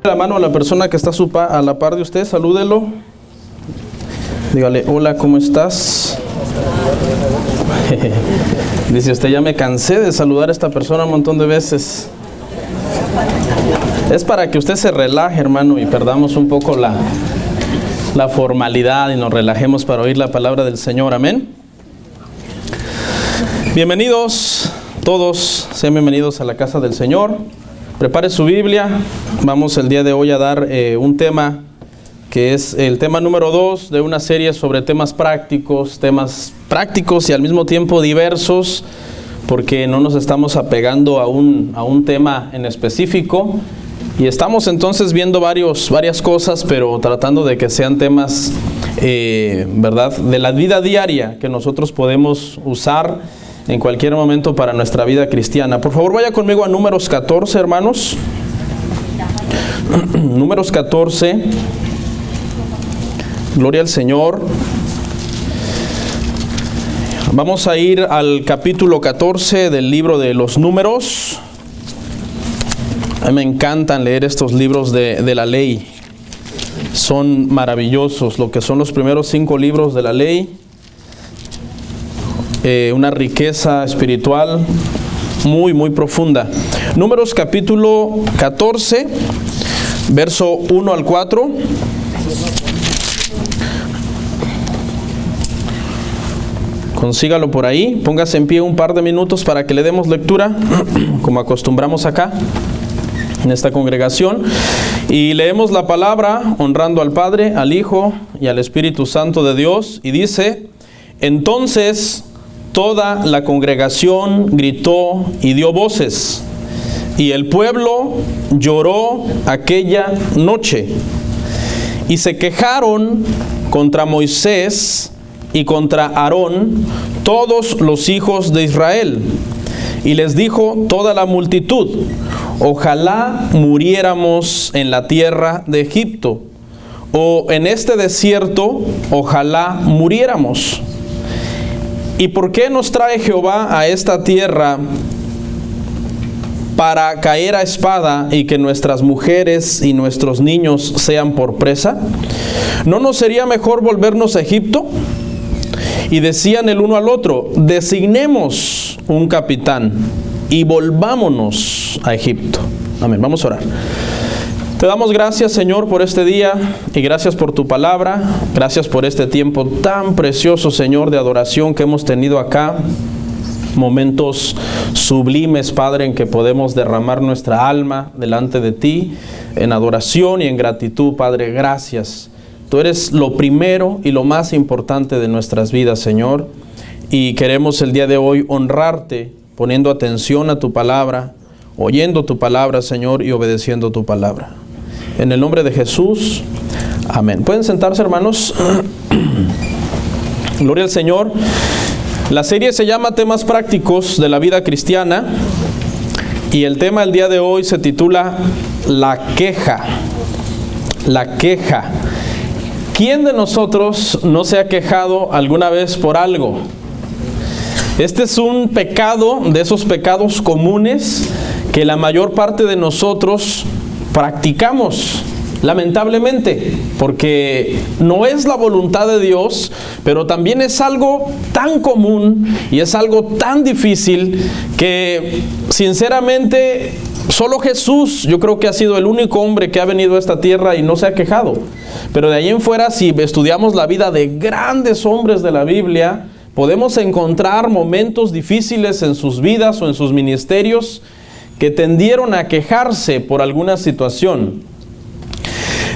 La mano a la persona que está a la par de usted, salúdelo. Dígale, hola, ¿cómo estás? Dice usted, ya me cansé de saludar a esta persona un montón de veces. Es para que usted se relaje, hermano, y perdamos un poco la formalidad y nos relajemos para oír la palabra del Señor. Amén. Bienvenidos todos, sean bienvenidos a la casa del Señor. Prepare su Biblia. Vamos el día de hoy a dar un tema que es el tema número 2 de una serie sobre temas prácticos y al mismo tiempo diversos, porque no nos estamos apegando a un tema en específico. Y estamos entonces viendo varias cosas, pero tratando de que sean temas, ¿verdad?, de la vida diaria que nosotros podemos usar en cualquier momento para nuestra vida cristiana. Por favor, vaya conmigo a Números 14, hermanos. Números 14. Gloria al Señor. Vamos a ir al capítulo 14 del libro de los Números. A mí me encantan leer estos libros de la ley. Son maravillosos, lo que son los primeros 5 libros de la ley. Una riqueza espiritual muy, muy profunda. Números capítulo 14, verso 1 al 4. Consígalo por ahí, póngase en pie un par de minutos para que le demos lectura, como acostumbramos acá, en esta congregación. Y leemos la palabra honrando al Padre, al Hijo y al Espíritu Santo de Dios. Y dice: entonces toda la congregación gritó y dio voces, y el pueblo lloró aquella noche. Y se quejaron contra Moisés y contra Aarón todos los hijos de Israel. Y les dijo toda la multitud: ojalá muriéramos en la tierra de Egipto, o en este desierto, ojalá muriéramos. ¿Y por qué nos trae Jehová a esta tierra para caer a espada y que nuestras mujeres y nuestros niños sean por presa? ¿No nos sería mejor volvernos a Egipto? Y decían el uno al otro: designemos un capitán y volvámonos a Egipto. Amén. Vamos a orar. Te damos gracias, Señor, por este día y gracias por tu palabra. Gracias por este tiempo tan precioso, Señor, de adoración que hemos tenido acá. Momentos sublimes, Padre, en que podemos derramar nuestra alma delante de ti en adoración y en gratitud, Padre. Gracias. Tú eres lo primero y lo más importante de nuestras vidas, Señor. Y queremos el día de hoy honrarte poniendo atención a tu palabra, oyendo tu palabra, Señor, y obedeciendo tu palabra. En el nombre de Jesús, amén. ¿Pueden sentarse, hermanos? Gloria al Señor. La serie se llama Temas Prácticos de la Vida Cristiana. Y el tema del día de hoy se titula La queja. La queja. ¿Quién de nosotros no se ha quejado alguna vez por algo? Este es un pecado, de esos pecados comunes que la mayor parte de nosotros practicamos, lamentablemente, porque no es la voluntad de Dios, pero también es algo tan común y es algo tan difícil que, sinceramente, solo Jesús, yo creo que ha sido el único hombre que ha venido a esta tierra y no se ha quejado. Pero de ahí en fuera, si estudiamos la vida de grandes hombres de la Biblia, podemos encontrar momentos difíciles en sus vidas o en sus ministerios que tendieron a quejarse por alguna situación.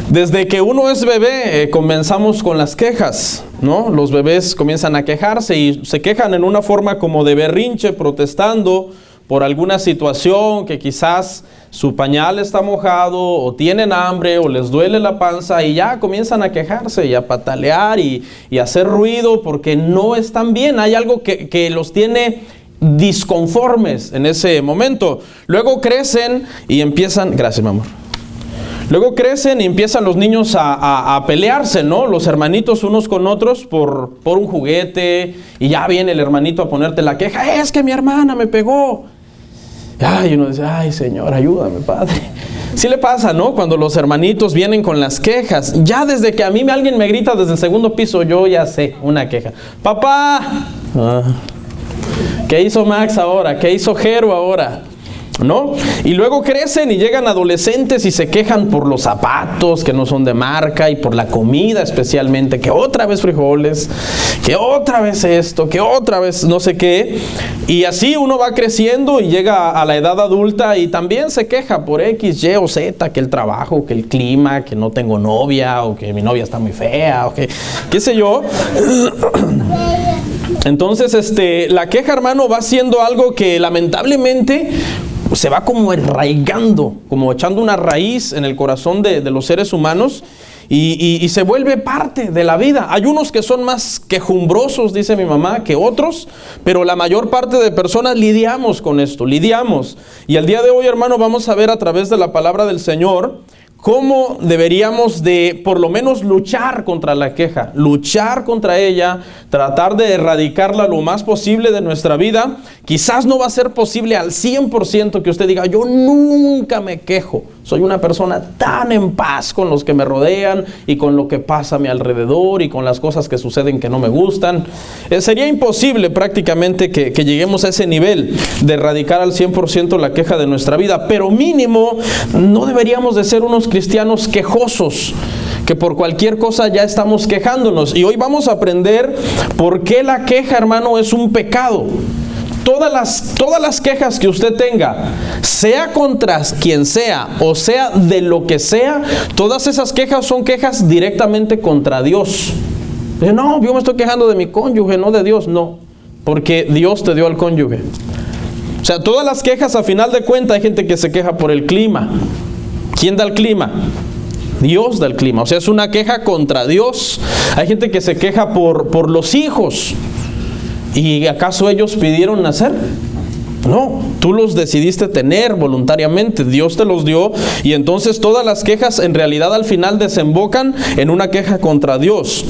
Desde que uno es bebé, comenzamos con las quejas, ¿no? Los bebés comienzan a quejarse y se quejan en una forma como de berrinche, protestando por alguna situación, que quizás su pañal está mojado, o tienen hambre, o les duele la panza, y ya comienzan a quejarse y a patalear y hacer ruido porque no están bien. Hay algo que los tiene disconformes en ese momento. Luego crecen y empiezan... Gracias, mi amor. Luego crecen y empiezan los niños a pelearse, ¿no? Los hermanitos unos con otros por un juguete, y ya viene el hermanito a ponerte la queja: es que mi hermana me pegó. Ay, uno dice: ay, Señor, ayúdame, Padre. Sí le pasa, ¿no? Cuando los hermanitos vienen con las quejas. Ya desde que a mí alguien me grita desde el segundo piso, yo ya sé una queja. ¡Papá! ¿Qué hizo Max ahora? ¿Qué hizo Jero ahora? ¿No? Y luego crecen y llegan adolescentes y se quejan por los zapatos que no son de marca y por la comida especialmente, que otra vez frijoles, que otra vez esto, que otra vez no sé qué. Y así uno va creciendo y llega a la edad adulta y también se queja por X, Y o Z, que el trabajo, que el clima, que no tengo novia o que mi novia está muy fea o que qué sé yo. Entonces la queja, hermano, va siendo algo que lamentablemente se va como arraigando, como echando una raíz en el corazón de los seres humanos y se vuelve parte de la vida. Hay unos que son más quejumbrosos, dice mi mamá, que otros, pero la mayor parte de personas lidiamos con esto, lidiamos. Y el día de hoy, hermano, vamos a ver a través de la palabra del Señor cómo deberíamos de por lo menos luchar contra la queja, luchar contra ella, tratar de erradicarla lo más posible de nuestra vida. Quizás no va a ser posible al 100% que usted diga, yo nunca me quejo, soy una persona tan en paz con los que me rodean y con lo que pasa a mi alrededor y con las cosas que suceden que no me gustan. Sería imposible prácticamente que lleguemos a ese nivel de erradicar al 100% la queja de nuestra vida, pero mínimo no deberíamos de ser unos cristianos quejosos, que por cualquier cosa ya estamos quejándonos. Y hoy vamos a aprender por qué la queja, hermano, es un pecado. Todas las quejas que usted tenga, sea contra quien sea o sea de lo que sea, todas esas quejas son quejas directamente contra Dios. No, yo me estoy quejando de mi cónyuge, no de Dios. No, porque Dios te dio al cónyuge. O sea, todas las quejas, a final de cuentas, hay gente que se queja por el clima. ¿Quién da el clima? Dios da el clima. O sea, es una queja contra Dios. Hay gente que se queja por los hijos. ¿Y acaso ellos pidieron nacer? No, tú los decidiste tener voluntariamente, Dios te los dio, y entonces todas las quejas en realidad al final desembocan en una queja contra Dios.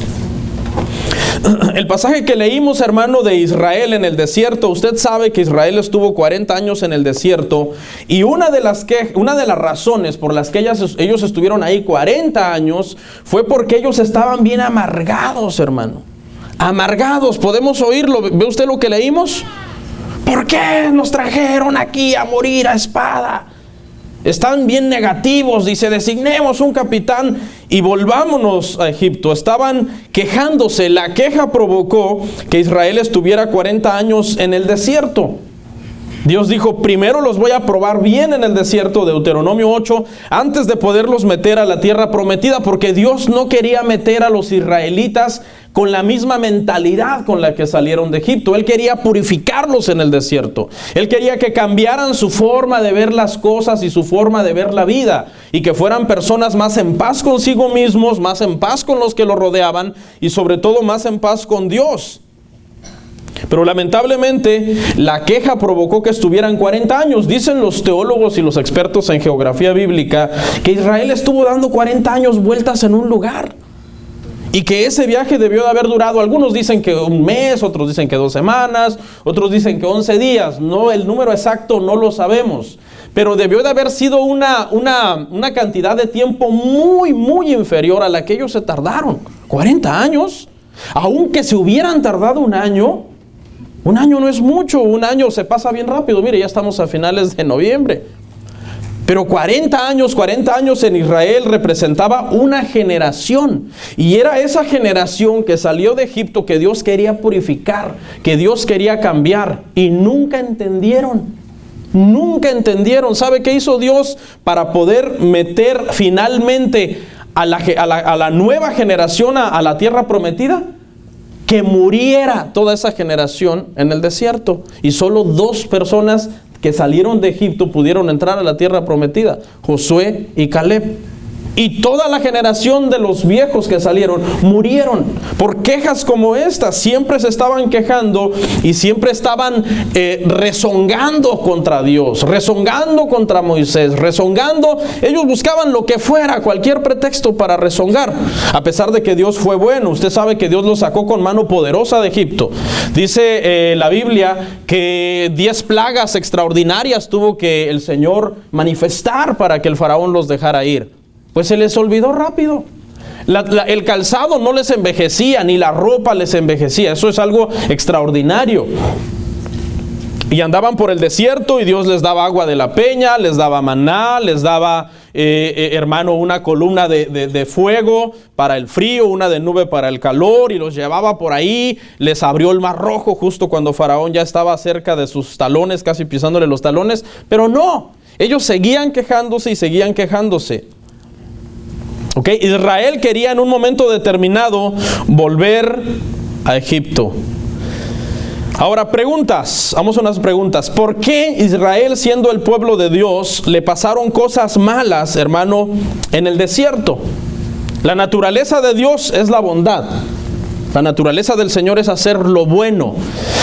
El pasaje que leímos, hermano, de Israel en el desierto, usted sabe que Israel estuvo 40 años en el desierto, y una de las razones por las que ellos estuvieron ahí 40 años fue porque ellos estaban bien amargados, hermano. Amargados, podemos oírlo. ¿Ve usted lo que leímos? ¿Por qué nos trajeron aquí a morir a espada? Están bien negativos, dice, designemos un capitán y volvámonos a Egipto. Estaban quejándose, la queja provocó que Israel estuviera 40 años en el desierto. Dios dijo, primero los voy a probar bien en el desierto, Deuteronomio 8, antes de poderlos meter a la tierra prometida, porque Dios no quería meter a los israelitas con la misma mentalidad con la que salieron de Egipto. Él quería purificarlos en el desierto. Él quería que cambiaran su forma de ver las cosas y su forma de ver la vida, y que fueran personas más en paz consigo mismos, más en paz con los que los rodeaban y sobre todo más en paz con Dios. Pero lamentablemente la queja provocó que estuvieran 40 años. Dicen los teólogos y los expertos en geografía bíblica que Israel estuvo dando 40 años vueltas en un lugar, y que ese viaje debió de haber durado, algunos dicen que un mes, otros dicen que 2 semanas, otros dicen que 11 días. No, el número exacto no lo sabemos, pero debió de haber sido una cantidad de tiempo muy, muy inferior a la que ellos se tardaron. 40 años, aunque se hubieran tardado un año no es mucho, un año se pasa bien rápido. Mire, ya estamos a finales de noviembre. Pero 40 años en Israel representaba una generación. Y era esa generación que salió de Egipto que Dios quería purificar, que Dios quería cambiar. Y nunca entendieron. Nunca entendieron. ¿Sabe qué hizo Dios para poder meter finalmente a la nueva generación a la tierra prometida? Que muriera toda esa generación en el desierto. Y solo 2 personas que salieron de Egipto pudieron entrar a la tierra prometida, Josué y Caleb. Y toda la generación de los viejos que salieron murieron por quejas como esta. Siempre se estaban quejando y siempre estaban rezongando contra Dios, rezongando contra Moisés, rezongando. Ellos buscaban lo que fuera, cualquier pretexto para rezongar, a pesar de que Dios fue bueno. Usted sabe que Dios los sacó con mano poderosa de Egipto. Dice la Biblia que 10 plagas extraordinarias tuvo que el Señor manifestar para que el faraón los dejara ir. Pues se les olvidó rápido. El calzado no les envejecía, ni la ropa les envejecía. Eso es algo extraordinario. Y andaban por el desierto y Dios les daba agua de la peña, les daba maná, les daba, hermano, una columna de fuego para el frío, una de nube para el calor, y los llevaba por ahí. Les abrió el mar Rojo justo cuando Faraón ya estaba cerca de sus talones, casi pisándole los talones. Pero no, ellos seguían quejándose y seguían quejándose. Okay. Israel quería en un momento determinado volver a Egipto. Ahora, preguntas, vamos a unas preguntas. ¿Por qué Israel, siendo el pueblo de Dios, le pasaron cosas malas, hermano, en el desierto? La naturaleza de Dios es la bondad. La naturaleza del Señor es hacer lo bueno.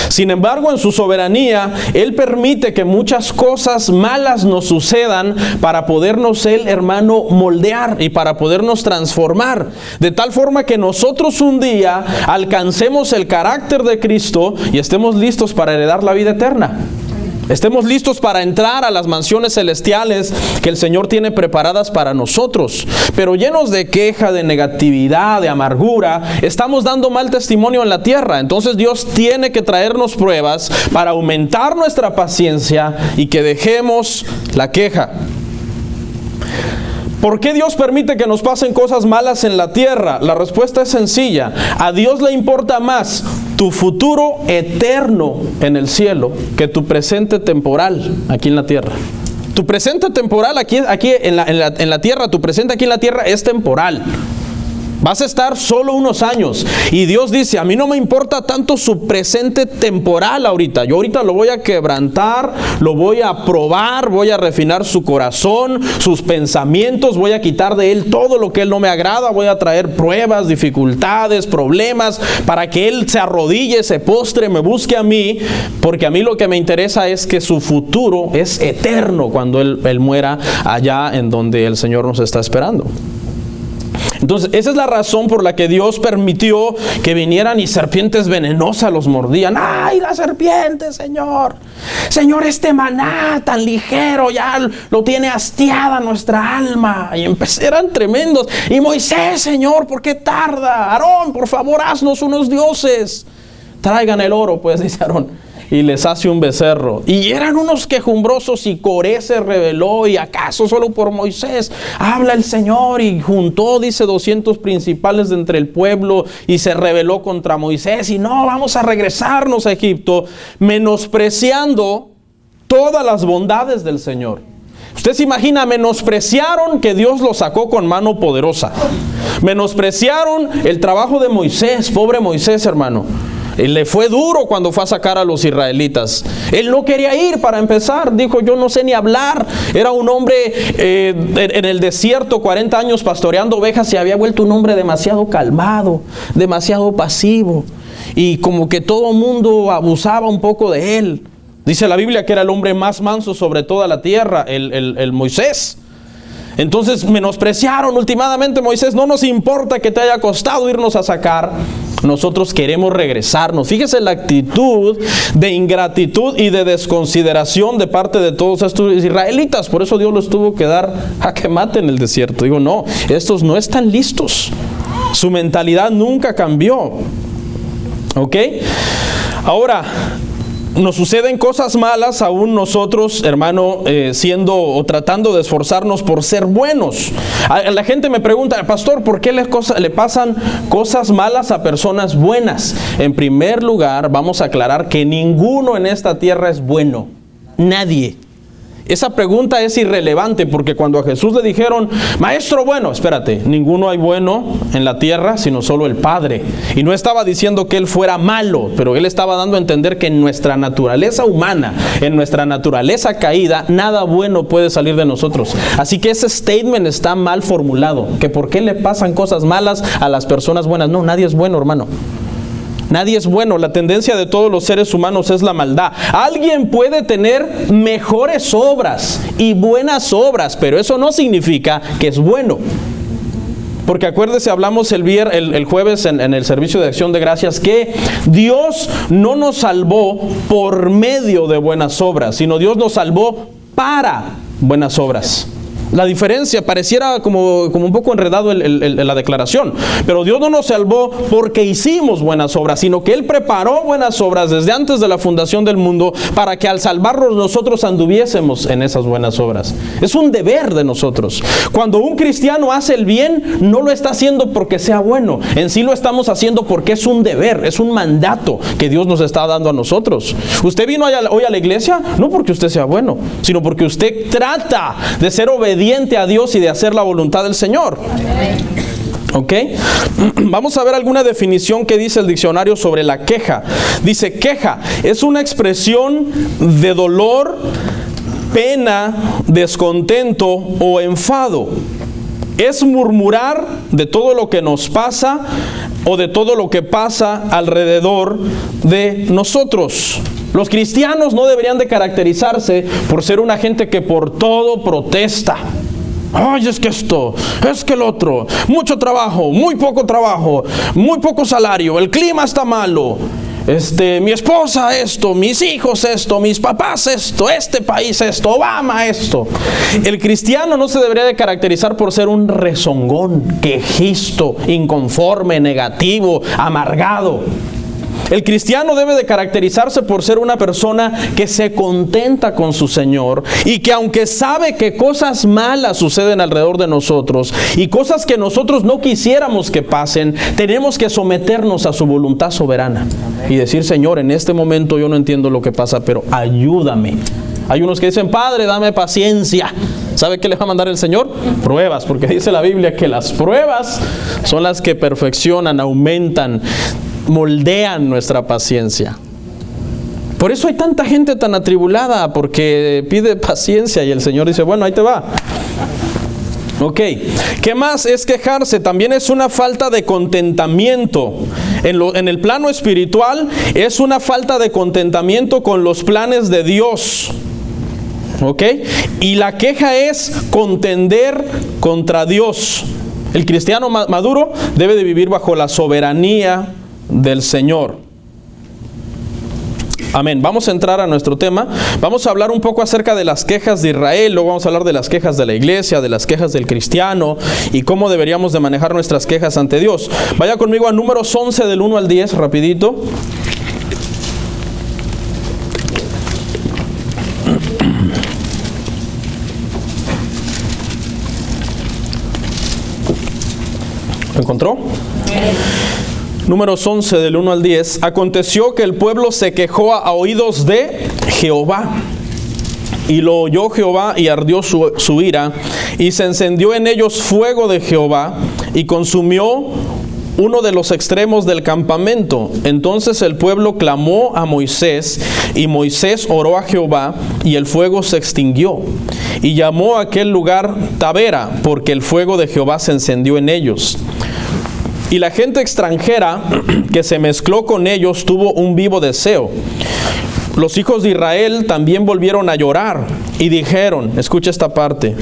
Sin embargo, en su soberanía, Él permite que muchas cosas malas nos sucedan para podernos, Él, hermano, moldear y para podernos transformar. De tal forma que nosotros un día alcancemos el carácter de Cristo y estemos listos para heredar la vida eterna. Estemos listos para entrar a las mansiones celestiales que el Señor tiene preparadas para nosotros. Pero llenos de queja, de negatividad, de amargura, estamos dando mal testimonio en la tierra. Entonces Dios tiene que traernos pruebas para aumentar nuestra paciencia y que dejemos la queja. ¿Por qué Dios permite que nos pasen cosas malas en la tierra? La respuesta es sencilla. A Dios le importa más tu futuro eterno en el cielo que tu presente temporal aquí en la tierra. Tu presente temporal aquí en la tierra, tu presente aquí en la tierra es temporal. Vas a estar solo unos años. Y Dios dice, a mí no me importa tanto su presente temporal ahorita. Yo ahorita lo voy a quebrantar, lo voy a probar, voy a refinar su corazón, sus pensamientos, voy a quitar de él todo lo que él no me agrada, voy a traer pruebas, dificultades, problemas, para que él se arrodille, se postre, me busque a mí, porque a mí lo que me interesa es que su futuro es eterno cuando él muera allá en donde el Señor nos está esperando. Entonces, esa es la razón por la que Dios permitió que vinieran y serpientes venenosas los mordían. ¡Ay, la serpiente, Señor! Señor, este maná tan ligero ya lo tiene hastiada nuestra alma. Y eran tremendos. Y Moisés, Señor, ¿por qué tarda? Aarón, por favor, haznos unos dioses. Traigan el oro, pues, dice Aarón. Y les hace un becerro. Y eran unos quejumbrosos, y Coré se rebeló. ¿Y acaso solo por Moisés habla el Señor? Y juntó, dice, 200 principales de entre el pueblo y se rebeló contra Moisés. Y no, vamos a regresarnos a Egipto, menospreciando todas las bondades del Señor. Usted se imagina, menospreciaron que Dios los sacó con mano poderosa. Menospreciaron el trabajo de Moisés, pobre Moisés, hermano. Le fue duro cuando fue a sacar a los israelitas. Él no quería ir para empezar. Dijo, yo no sé ni hablar. Era un hombre en el desierto, 40 años pastoreando ovejas, y había vuelto un hombre demasiado calmado, demasiado pasivo. Y como que todo mundo abusaba un poco de él. Dice la Biblia que era el hombre más manso sobre toda la tierra, el Moisés. Entonces menospreciaron. Últimamente, Moisés, no nos importa que te haya costado irnos a sacar. Nosotros queremos regresarnos. Fíjese la actitud de ingratitud y de desconsideración de parte de todos estos israelitas. Por eso Dios los tuvo que dar a que maten en el desierto. Digo, no, estos no están listos. Su mentalidad nunca cambió. ¿Ok? Ahora, nos suceden cosas malas aún nosotros, hermano, siendo o tratando de esforzarnos por ser buenos. La gente me pregunta, pastor, ¿por qué le pasan cosas malas a personas buenas? En primer lugar, vamos a aclarar que ninguno en esta tierra es bueno. Nadie. Esa pregunta es irrelevante, porque cuando a Jesús le dijeron, maestro bueno, espérate, ninguno hay bueno en la tierra sino solo el Padre. Y no estaba diciendo que él fuera malo, pero él estaba dando a entender que en nuestra naturaleza humana, en nuestra naturaleza caída, nada bueno puede salir de nosotros. Así que ese statement está mal formulado, que por qué le pasan cosas malas a las personas buenas. No, nadie es bueno, hermano. Nadie es bueno. La tendencia de todos los seres humanos es la maldad. Alguien puede tener mejores obras y buenas obras, pero eso no significa que es bueno. Porque acuérdese, hablamos el jueves en el servicio de acción de gracias que Dios no nos salvó por medio de buenas obras, sino Dios nos salvó para buenas obras. La diferencia pareciera como un poco enredado la declaración, pero Dios no nos salvó porque hicimos buenas obras, sino que Él preparó buenas obras desde antes de la fundación del mundo para que al salvarnos nosotros anduviésemos en esas buenas obras. Es un deber de nosotros. Cuando un cristiano hace el bien, no lo está haciendo porque sea bueno, en sí lo estamos haciendo porque es un deber, es un mandato que Dios nos está dando a nosotros. Usted vino hoy a la iglesia no porque usted sea bueno, sino porque usted trata de ser obediente a Dios y de hacer la voluntad del Señor. ¿Ok? Vamos a ver alguna definición que dice el diccionario sobre la queja. Dice, queja es una expresión de dolor, pena, descontento o enfado. Es murmurar de todo lo que nos pasa o de todo lo que pasa alrededor de nosotros. Los cristianos no deberían de caracterizarse por ser una gente que por todo protesta. Ay, es que esto, es que el otro, mucho trabajo, muy poco salario, el clima está malo, mi esposa esto, mis hijos esto, mis papás esto, este país esto, Obama esto. El cristiano no se debería de caracterizar por ser un rezongón, quejisto, inconforme, negativo, amargado. El cristiano debe de caracterizarse por ser una persona que se contenta con su Señor y que aunque sabe que cosas malas suceden alrededor de nosotros y cosas que nosotros no quisiéramos que pasen, tenemos que someternos a su voluntad soberana y decir, Señor, en este momento yo no entiendo lo que pasa, pero ayúdame. Hay unos que dicen, Padre, dame paciencia. ¿Sabe qué le va a mandar el Señor? Pruebas, porque dice la Biblia que las pruebas son las que perfeccionan, aumentan, moldean nuestra paciencia. Por eso hay tanta gente tan atribulada, porque pide paciencia y el Señor dice, bueno, ahí te va. Ok, ¿qué más es quejarse? También es una falta de contentamiento. En el plano espiritual es una falta de contentamiento con los planes de Dios. ¿Ok? Y la queja es contender contra Dios. El cristiano maduro debe de vivir bajo la soberanía del Señor. Amén. Vamos a entrar a nuestro tema. Vamos a hablar un poco acerca de las quejas de Israel. Luego vamos a hablar de las quejas de la iglesia, de las quejas del cristiano y cómo deberíamos de manejar nuestras quejas ante Dios. Vaya conmigo a Números 11 del 1 al 10, rapidito. ¿Lo encontró? Números 11 del 1 al 10. Aconteció que el pueblo se quejó a oídos de Jehová. Y lo oyó Jehová y ardió su ira. Y se encendió en ellos fuego de Jehová y consumió uno de los extremos del campamento. Entonces el pueblo clamó a Moisés y Moisés oró a Jehová y el fuego se extinguió. Y llamó a aquel lugar Tabera porque el fuego de Jehová se encendió en ellos. Y la gente extranjera que se mezcló con ellos tuvo un vivo deseo. Los hijos de Israel también volvieron a llorar y dijeron, escucha esta parte,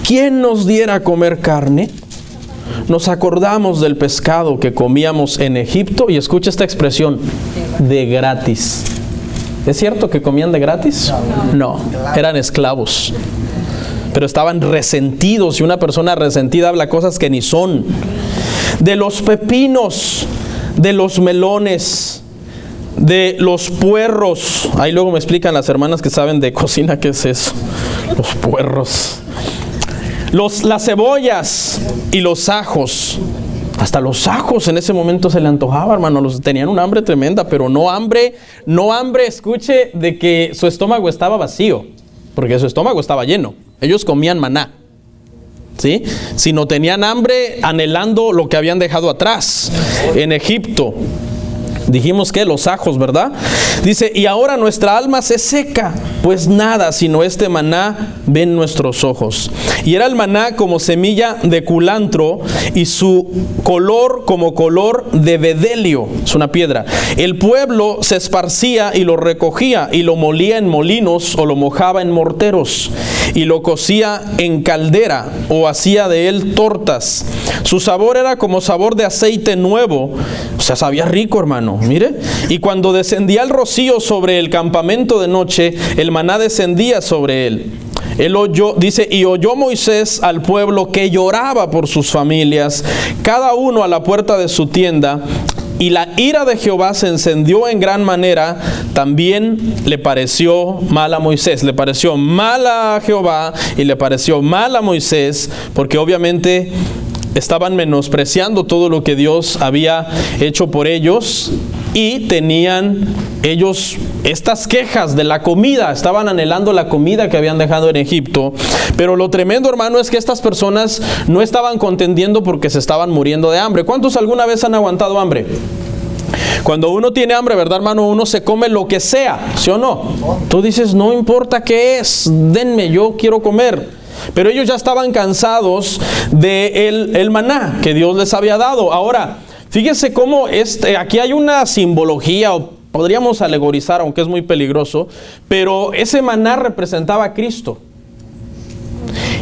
¿quién nos diera a comer carne? Nos acordamos del pescado que comíamos en Egipto, y escucha esta expresión, de gratis. ¿Es cierto que comían de gratis? No, eran esclavos. Pero estaban resentidos, y una persona resentida habla cosas que ni son. De los pepinos, de los melones, de los puerros. Ahí luego me explican las hermanas que saben de cocina qué es eso. Los puerros. Las cebollas y los ajos. Hasta los ajos en ese momento se le antojaba, hermano. Tenían un hambre tremenda, pero no hambre, escuche, de que su estómago estaba vacío. porque su estómago estaba lleno. Ellos comían maná, ¿sí? Sino tenían hambre anhelando lo que habían dejado atrás en Egipto. Dijimos que los ajos, ¿verdad? Dice, y ahora nuestra alma se seca, pues nada sino este maná ven nuestros ojos. Y era el maná como semilla de culantro y su color como color de bedelio, es una piedra. El pueblo se esparcía y lo recogía y lo molía en molinos o lo mojaba en morteros y lo cocía en caldera o hacía de él tortas. Su sabor era como sabor de aceite nuevo, o sea, sabía rico, hermano. Mire, y cuando descendía el rocío sobre el campamento de noche, el maná descendía sobre él. Él oyó, dice, y oyó Moisés al pueblo que lloraba por sus familias, cada uno a la puerta de su tienda, y la ira de Jehová se encendió en gran manera. También le pareció mal a Moisés, le pareció mal a Jehová y le pareció mal a Moisés, porque obviamente estaban menospreciando todo lo que Dios había hecho por ellos y tenían ellos estas quejas de la comida, estaban anhelando la comida que habían dejado en Egipto. Pero lo tremendo, hermano, es que estas personas no estaban contendiendo porque se estaban muriendo de hambre. ¿Cuántos alguna vez han aguantado hambre? Cuando uno tiene hambre, ¿verdad, hermano? Uno se come lo que sea, ¿sí o no? Tú dices, no importa qué es, denme, yo quiero comer. Pero ellos ya estaban cansados de el maná que Dios les había dado. Ahora, fíjense cómo aquí hay una simbología, o podríamos alegorizar, aunque es muy peligroso, pero ese maná representaba a Cristo.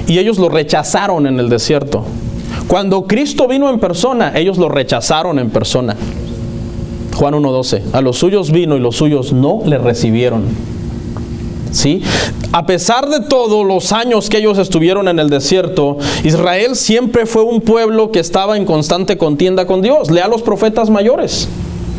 Y ellos lo rechazaron en el desierto. Cuando Cristo vino en persona, ellos lo rechazaron en persona. Juan 1:12, a los suyos vino y los suyos no le recibieron. ¿Sí? A pesar de todos los años que ellos estuvieron en el desierto, Israel siempre fue un pueblo que estaba en constante contienda con Dios. Lea a los profetas mayores.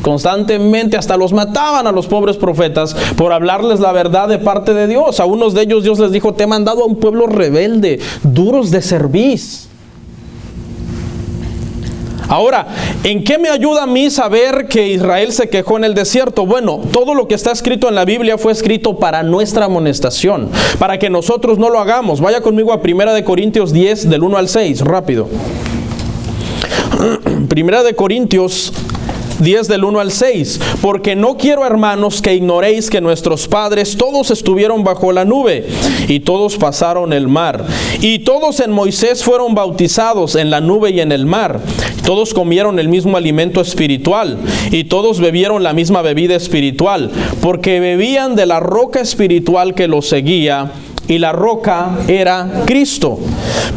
Constantemente hasta los mataban a los pobres profetas por hablarles la verdad de parte de Dios. A unos de ellos Dios les dijo, te he mandado a un pueblo rebelde, duros de cerviz. Ahora, ¿en qué me ayuda a mí saber que Israel se quejó en el desierto? Bueno, todo lo que está escrito en la Biblia fue escrito para nuestra amonestación, para que nosotros no lo hagamos. Vaya conmigo a 1 Corintios 10, del 1 al 6, rápido. 1 Corintios 10 del 1 al 6, porque no quiero, hermanos, que ignoréis que nuestros padres todos estuvieron bajo la nube y todos pasaron el mar y todos en Moisés fueron bautizados en la nube y en el mar. Todos comieron el mismo alimento espiritual y todos bebieron la misma bebida espiritual, porque bebían de la roca espiritual que los seguía, y la roca era Cristo.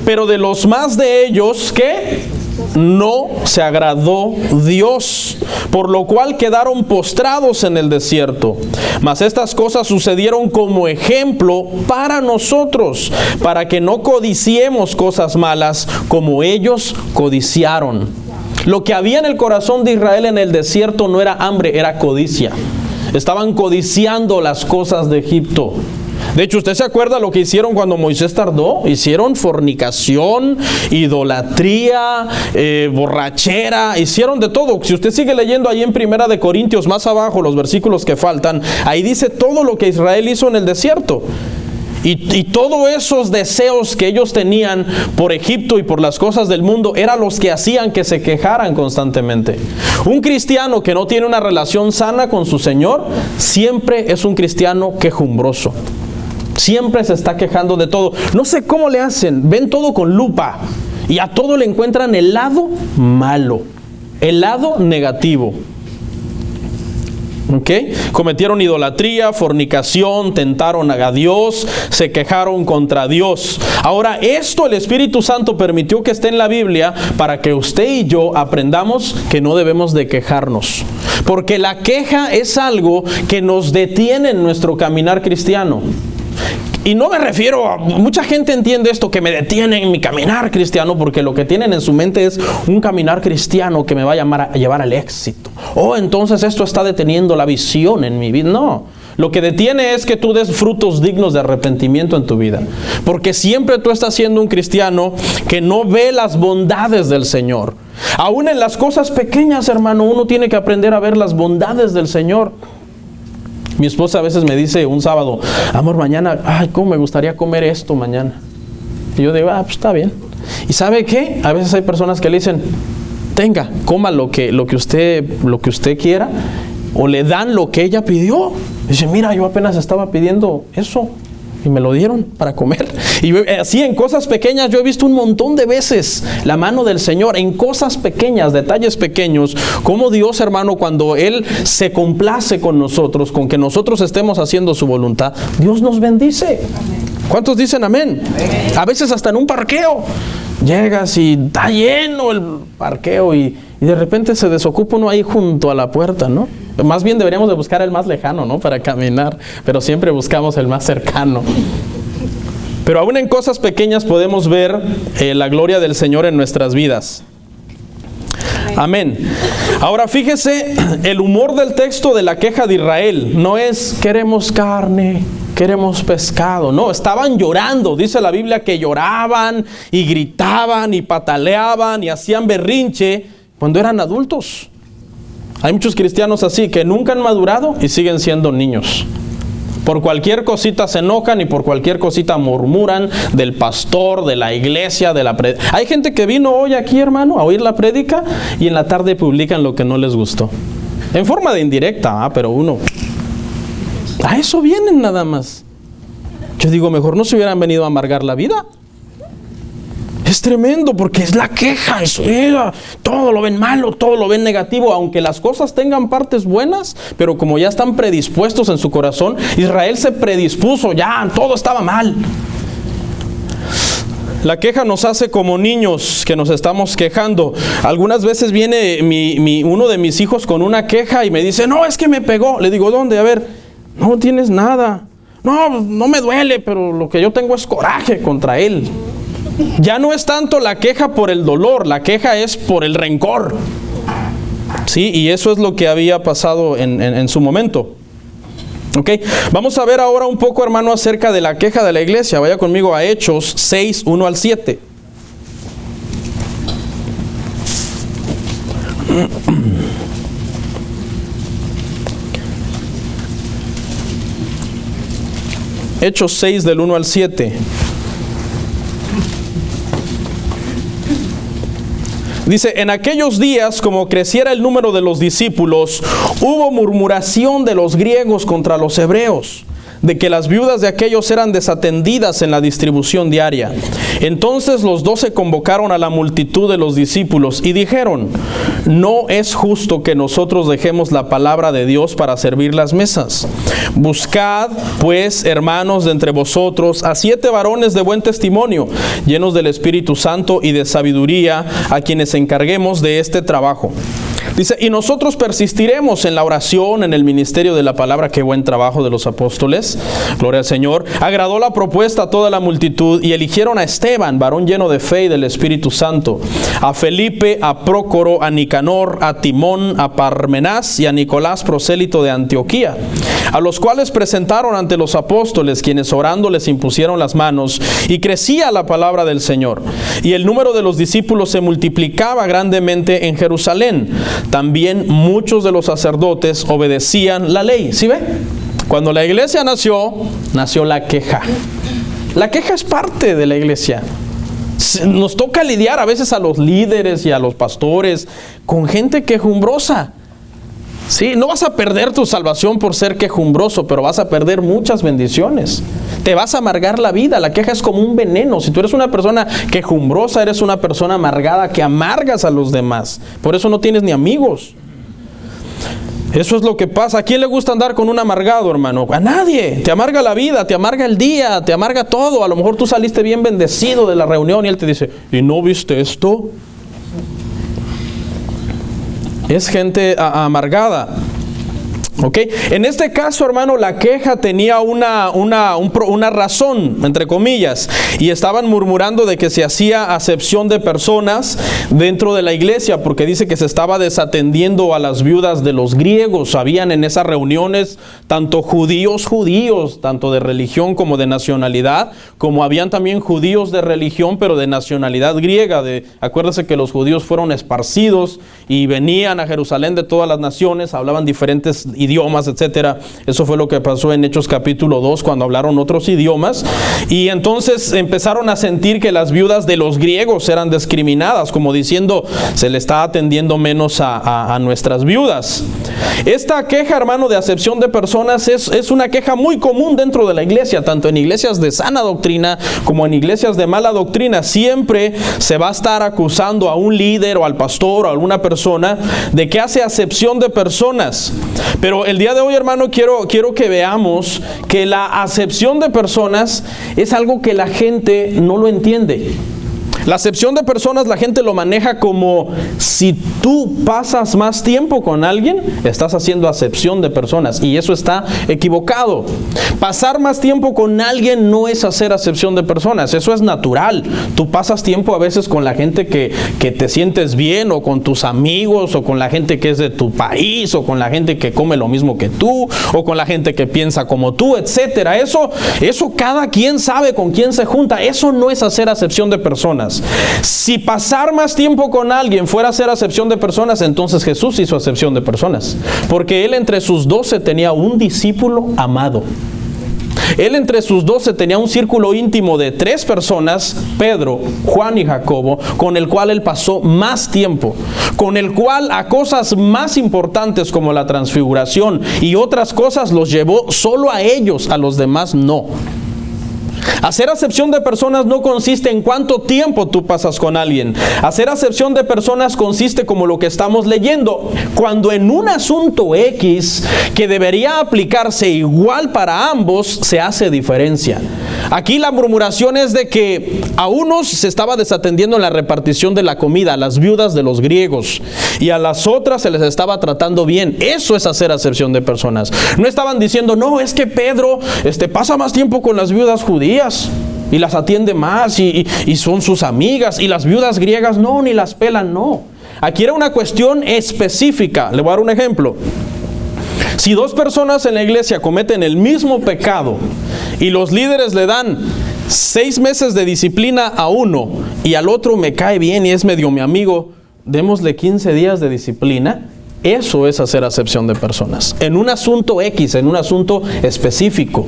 Pero de los más de ellos, ¿qué? No se agradó Dios, por lo cual quedaron postrados en el desierto. Mas estas cosas sucedieron como ejemplo para nosotros, para que no codiciemos cosas malas como ellos codiciaron. Lo que había en el corazón de Israel en el desierto no era hambre, era codicia. Estaban codiciando las cosas de Egipto. De hecho, ¿usted se acuerda lo que hicieron cuando Moisés tardó? Hicieron fornicación, idolatría, borrachera, hicieron de todo. Si usted sigue leyendo ahí en 1 Corintios, más abajo, los versículos que faltan, ahí dice todo lo que Israel hizo en el desierto. Y todos esos deseos que ellos tenían por Egipto y por las cosas del mundo eran los que hacían que se quejaran constantemente. Un cristiano que no tiene una relación sana con su Señor siempre es un cristiano quejumbroso. Siempre se está quejando de todo. No sé cómo le hacen. Ven todo con lupa y a todo le encuentran el lado malo, el lado negativo. ¿Okay? Cometieron idolatría, fornicación, tentaron a Dios, se quejaron contra Dios. Ahora, esto el Espíritu Santo permitió que esté en la Biblia para que usted y yo aprendamos que no debemos de quejarnos. Porque la queja es algo que nos detiene en nuestro caminar cristiano. Y no me refiero a... Mucha gente entiende esto, que me detiene en mi caminar cristiano, porque lo que tienen en su mente es un caminar cristiano que me va a llevar al éxito. Oh, entonces esto está deteniendo la visión en mi vida. No, lo que detiene es que tú des frutos dignos de arrepentimiento en tu vida. Porque siempre tú estás siendo un cristiano que no ve las bondades del Señor. Aún en las cosas pequeñas, hermano, uno tiene que aprender a ver las bondades del Señor. Mi esposa a veces me dice un sábado, amor, mañana, ay, cómo me gustaría comer esto mañana. Y yo digo, pues está bien. ¿Y sabe qué? A veces hay personas que le dicen, tenga, coma lo que usted quiera, o le dan lo que ella pidió. Dice, mira, yo apenas estaba pidiendo eso y me lo dieron para comer. Y así en cosas pequeñas yo he visto un montón de veces la mano del Señor en cosas pequeñas, detalles pequeños, como Dios, hermano, cuando Él se complace con nosotros, con que nosotros estemos haciendo su voluntad, Dios nos bendice. ¿Cuántos dicen amén? A veces hasta en un parqueo llegas y está lleno el parqueo y de repente se desocupa uno ahí junto a la puerta, ¿no? Más bien deberíamos de buscar el más lejano, ¿no? Para caminar, pero siempre buscamos el más cercano. Pero aún en cosas pequeñas podemos ver la gloria del Señor en nuestras vidas. Amén. Ahora fíjese, el humor del texto de la queja de Israel no es queremos carne, queremos pescado. No, estaban llorando. Dice la Biblia que lloraban y gritaban y pataleaban y hacían berrinche cuando eran adultos. Hay muchos cristianos así que nunca han madurado y siguen siendo niños. Por cualquier cosita se enojan y por cualquier cosita murmuran del pastor, de la iglesia, de la prédica. Hay gente que vino hoy aquí, hermano, a oír la prédica y en la tarde publican lo que no les gustó. En forma de indirecta, pero uno... A eso vienen nada más. Yo digo, mejor no se hubieran venido a amargar la vida. Es tremendo porque es la queja, todo lo ven malo, todo lo ven negativo, aunque las cosas tengan partes buenas, pero como ya están predispuestos en su corazón, Israel se predispuso, ya todo estaba mal. La queja nos hace como niños que nos estamos quejando. Algunas veces viene uno de mis hijos con una queja y me dice, no, es que me pegó. Le digo, ¿dónde? A ver, no tienes nada. No me duele, pero lo que yo tengo es coraje contra él. Ya no es tanto la queja por el dolor, la queja es por el rencor. Sí, y eso es lo que había pasado en su momento. Ok, vamos a ver ahora un poco, hermano, acerca de la queja de la iglesia. Vaya conmigo a Hechos 6, 1 al 7. Hechos 6 del 1 al 7. Dice, en aquellos días, como creciera el número de los discípulos, hubo murmuración de los griegos contra los hebreos, de que las viudas de aquellos eran desatendidas en la distribución diaria. Entonces los 12 convocaron a la multitud de los discípulos y dijeron, no es justo que nosotros dejemos la palabra de Dios para servir las mesas. Buscad, pues, hermanos, de entre vosotros a 7 varones de buen testimonio, llenos del Espíritu Santo y de sabiduría, a quienes encarguemos de este trabajo. Dice, y nosotros persistiremos en la oración, en el ministerio de la palabra. Qué buen trabajo de los apóstoles. Gloria al Señor. Agradó la propuesta a toda la multitud y eligieron a Esteban, varón lleno de fe y del Espíritu Santo, a Felipe, a Prócoro, a Nicanor, a Timón, a Parmenás y a Nicolás, prosélito de Antioquía, a los cuales presentaron ante los apóstoles, quienes orando les impusieron las manos, y crecía la palabra del Señor. Y el número de los discípulos se multiplicaba grandemente en Jerusalén. También muchos de los sacerdotes obedecían la ley. ¿Sí ve? Cuando la iglesia nació la queja. La queja es parte de la iglesia. Nos toca lidiar a veces a los líderes y a los pastores con gente quejumbrosa. Sí, no vas a perder tu salvación por ser quejumbroso, pero vas a perder muchas bendiciones. Te vas a amargar la vida. La queja es como un veneno. Si tú eres una persona quejumbrosa, eres una persona amargada que amargas a los demás. Por eso no tienes ni amigos. Eso es lo que pasa. ¿A quién le gusta andar con un amargado, hermano? A nadie. Te amarga la vida, te amarga el día, te amarga todo. A lo mejor tú saliste bien bendecido de la reunión y él te dice, ¿y no viste esto? Es gente amargada. ¿Ok? En este caso, hermano, la queja tenía una razón, entre comillas, y estaban murmurando de que se hacía acepción de personas dentro de la iglesia, porque dice que se estaba desatendiendo a las viudas de los griegos. Habían en esas reuniones tanto judíos, tanto de religión como de nacionalidad, como habían también judíos de religión, pero de nacionalidad griega. Acuérdese que los judíos fueron esparcidos y venían a Jerusalén de todas las naciones, hablaban diferentes idiomas, etcétera. Eso fue lo que pasó en Hechos capítulo 2 cuando hablaron otros idiomas. Y entonces empezaron a sentir que las viudas de los griegos eran discriminadas, como diciendo, se le está atendiendo menos a nuestras viudas. Esta queja, hermano, de acepción de personas es una queja muy común dentro de la iglesia, tanto en iglesias de sana doctrina como en iglesias de mala doctrina. Siempre se va a estar acusando a un líder o al pastor o a alguna persona de que hace acepción de personas. Pero el día de hoy, hermano, quiero que veamos que la acepción de personas es algo que la gente no lo entiende. La acepción de personas la gente lo maneja como si tú pasas más tiempo con alguien, estás haciendo acepción de personas, y eso está equivocado. Pasar más tiempo con alguien no es hacer acepción de personas, eso es natural. Tú pasas tiempo a veces con la gente que te sientes bien, o con tus amigos, o con la gente que es de tu país, o con la gente que come lo mismo que tú, o con la gente que piensa como tú, etcétera. Eso cada quien sabe con quién se junta. Eso no es hacer acepción de personas. Si pasar más tiempo con alguien fuera hacer acepción de personas, entonces Jesús hizo acepción de personas, porque Él entre sus 12 tenía un discípulo amado. Él entre sus 12 tenía un círculo íntimo de 3 personas, Pedro, Juan y Jacobo, con el cual Él pasó más tiempo, con el cual a cosas más importantes como la transfiguración y otras cosas los llevó solo a ellos, a los demás no. Hacer acepción de personas no consiste en cuánto tiempo tú pasas con alguien. Hacer acepción de personas consiste como lo que estamos leyendo, cuando en un asunto X que debería aplicarse igual para ambos, se hace diferencia. Aquí la murmuración es de que a unos se estaba desatendiendo en la repartición de la comida, a las viudas de los griegos, y a las otras se les estaba tratando bien. Eso es hacer acepción de personas. No estaban diciendo, no, es que Pedro pasa más tiempo con las viudas judías y las atiende más y son sus amigas, y las viudas griegas no, ni las pelan, no. Aquí era una cuestión específica. Le voy a dar un ejemplo. Si 2 personas en la iglesia cometen el mismo pecado y los líderes le dan 6 meses de disciplina a uno y al otro me cae bien y es medio mi amigo, démosle 15 días de disciplina. Eso es hacer acepción de personas en un asunto X, en un asunto específico.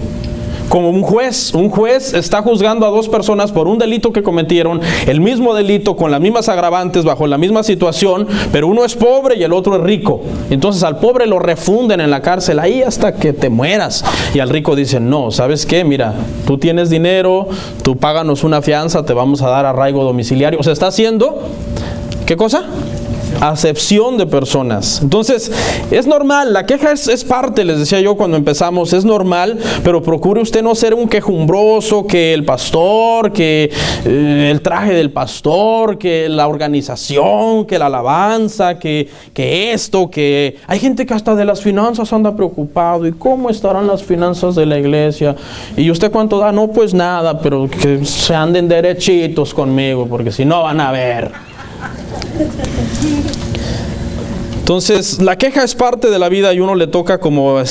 Como un juez está juzgando a 2 personas por un delito que cometieron, el mismo delito con las mismas agravantes, bajo la misma situación, pero uno es pobre y el otro es rico. Entonces al pobre lo refunden en la cárcel ahí hasta que te mueras, y al rico dicen, no, ¿sabes qué? Mira, tú tienes dinero, tú páganos una fianza, te vamos a dar arraigo domiciliario. O sea, está haciendo, ¿qué cosa? Acepción de personas. Entonces es normal, la queja es parte, les decía yo cuando empezamos, es normal, pero procure usted no ser un quejumbroso, que el pastor, que el traje del pastor, que la organización, que la alabanza, que esto, que hay gente que hasta de las finanzas anda preocupado, y cómo estarán las finanzas de la iglesia, y usted cuánto da, no pues nada, pero que se anden derechitos conmigo, porque si no van a ver. Entonces la queja es parte de la vida y uno le toca como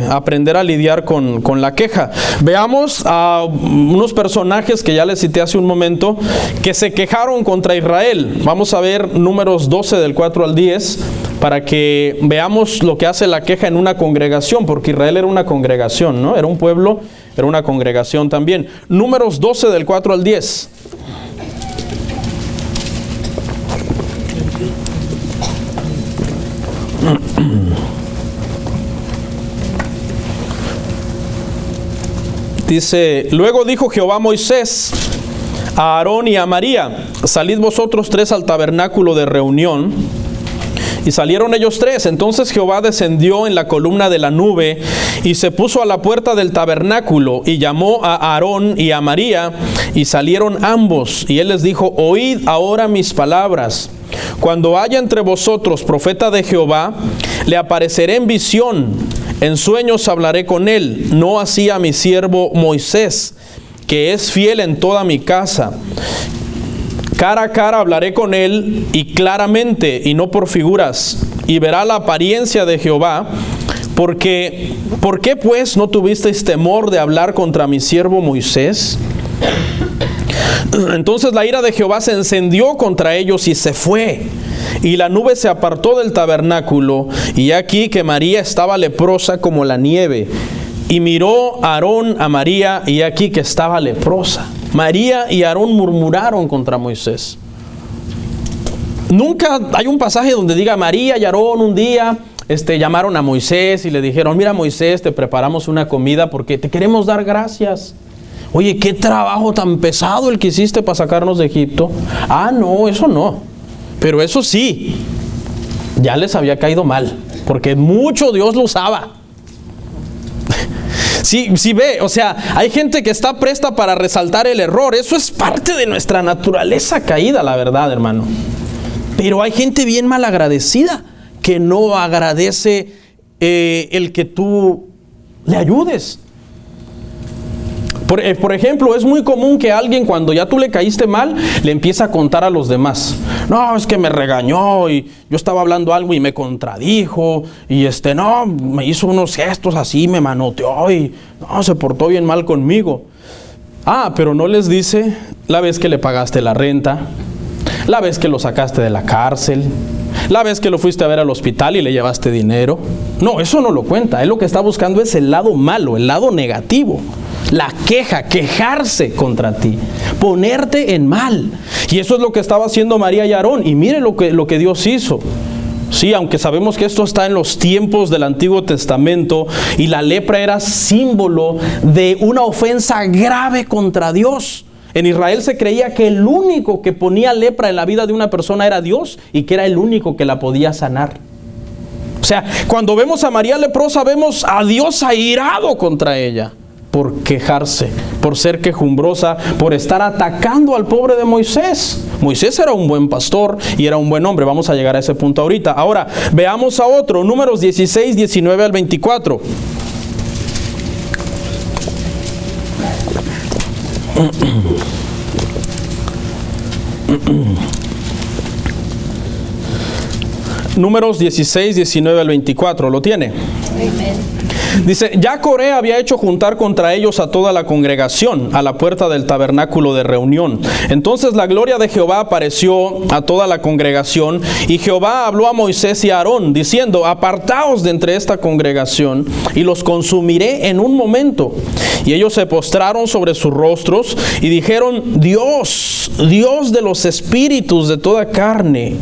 aprender a lidiar con la queja. Veamos a unos personajes que ya les cité hace un momento que se quejaron contra Israel. Vamos a ver Números 12 del 4 al 10 para que veamos lo que hace la queja en una congregación, porque Israel era una congregación, ¿no? Era un pueblo, era una congregación también. Números 12 del 4 al 10. Dice, luego dijo Jehová a Moisés, a Aarón y a María, salid vosotros 3 al tabernáculo de reunión. Y salieron ellos 3. Entonces Jehová descendió en la columna de la nube y se puso a la puerta del tabernáculo y llamó a Aarón y a María, y salieron ambos. Y él les dijo, oíd ahora mis palabras. Cuando haya entre vosotros profeta de Jehová, le apareceré en visión, en sueños hablaré con él, no así a mi siervo Moisés, que es fiel en toda mi casa. Cara a cara hablaré con él, y claramente, y no por figuras, y verá la apariencia de Jehová. ¿Por qué pues no tuvisteis temor de hablar contra mi siervo Moisés? Entonces la ira de Jehová se encendió contra ellos y se fue. Y la nube se apartó del tabernáculo, y aquí que María estaba leprosa como la nieve. Y miró Aarón a María, y aquí que estaba leprosa. María y Aarón murmuraron contra Moisés. Nunca hay un pasaje donde diga María y Aarón un día llamaron a Moisés y le dijeron: mira, Moisés, te preparamos una comida porque te queremos dar gracias. Oye, qué trabajo tan pesado el que hiciste para sacarnos de Egipto. Ah, no, eso no. Pero eso sí, ya les había caído mal, porque mucho Dios lo usaba. Sí ve, o sea, hay gente que está presta para resaltar el error. Eso es parte de nuestra naturaleza caída, la verdad, hermano. Pero hay gente bien malagradecida que no agradece el que tú le ayudes. Por ejemplo, es muy común que alguien, cuando ya tú le caíste mal, le empieza a contar a los demás. No, es que me regañó y yo estaba hablando algo y me contradijo y no, me hizo unos gestos así, me manoteó y no, se portó bien mal conmigo. Ah, pero no les dice la vez que le pagaste la renta, la vez que lo sacaste de la cárcel, la vez que lo fuiste a ver al hospital y le llevaste dinero. No, eso no lo cuenta. Él lo que está buscando es el lado malo, el lado negativo. La queja, quejarse contra ti, ponerte en mal. Y eso es lo que estaba haciendo María y Aarón. Y mire lo que Dios hizo. Sí, aunque sabemos que esto está en los tiempos del Antiguo Testamento y la lepra era símbolo de una ofensa grave contra Dios. En Israel se creía que el único que ponía lepra en la vida de una persona era Dios y que era el único que la podía sanar. O sea, cuando vemos a María leprosa, vemos a Dios airado contra ella por quejarse, por ser quejumbrosa, por estar atacando al pobre de Moisés. Moisés era un buen pastor y era un buen hombre. Vamos a llegar a ese punto ahorita. Ahora, veamos a otro, Números 16, 19 al 24. Números 16, 19 al 24. ¿Lo tiene? Amén. Dice: ya Coré había hecho juntar contra ellos a toda la congregación a la puerta del tabernáculo de reunión. Entonces la gloria de Jehová apareció a toda la congregación, y Jehová habló a Moisés y a Aarón, diciendo: apartaos de entre esta congregación, y los consumiré en un momento. Y ellos se postraron sobre sus rostros y dijeron: Dios, Dios de los espíritus de toda carne,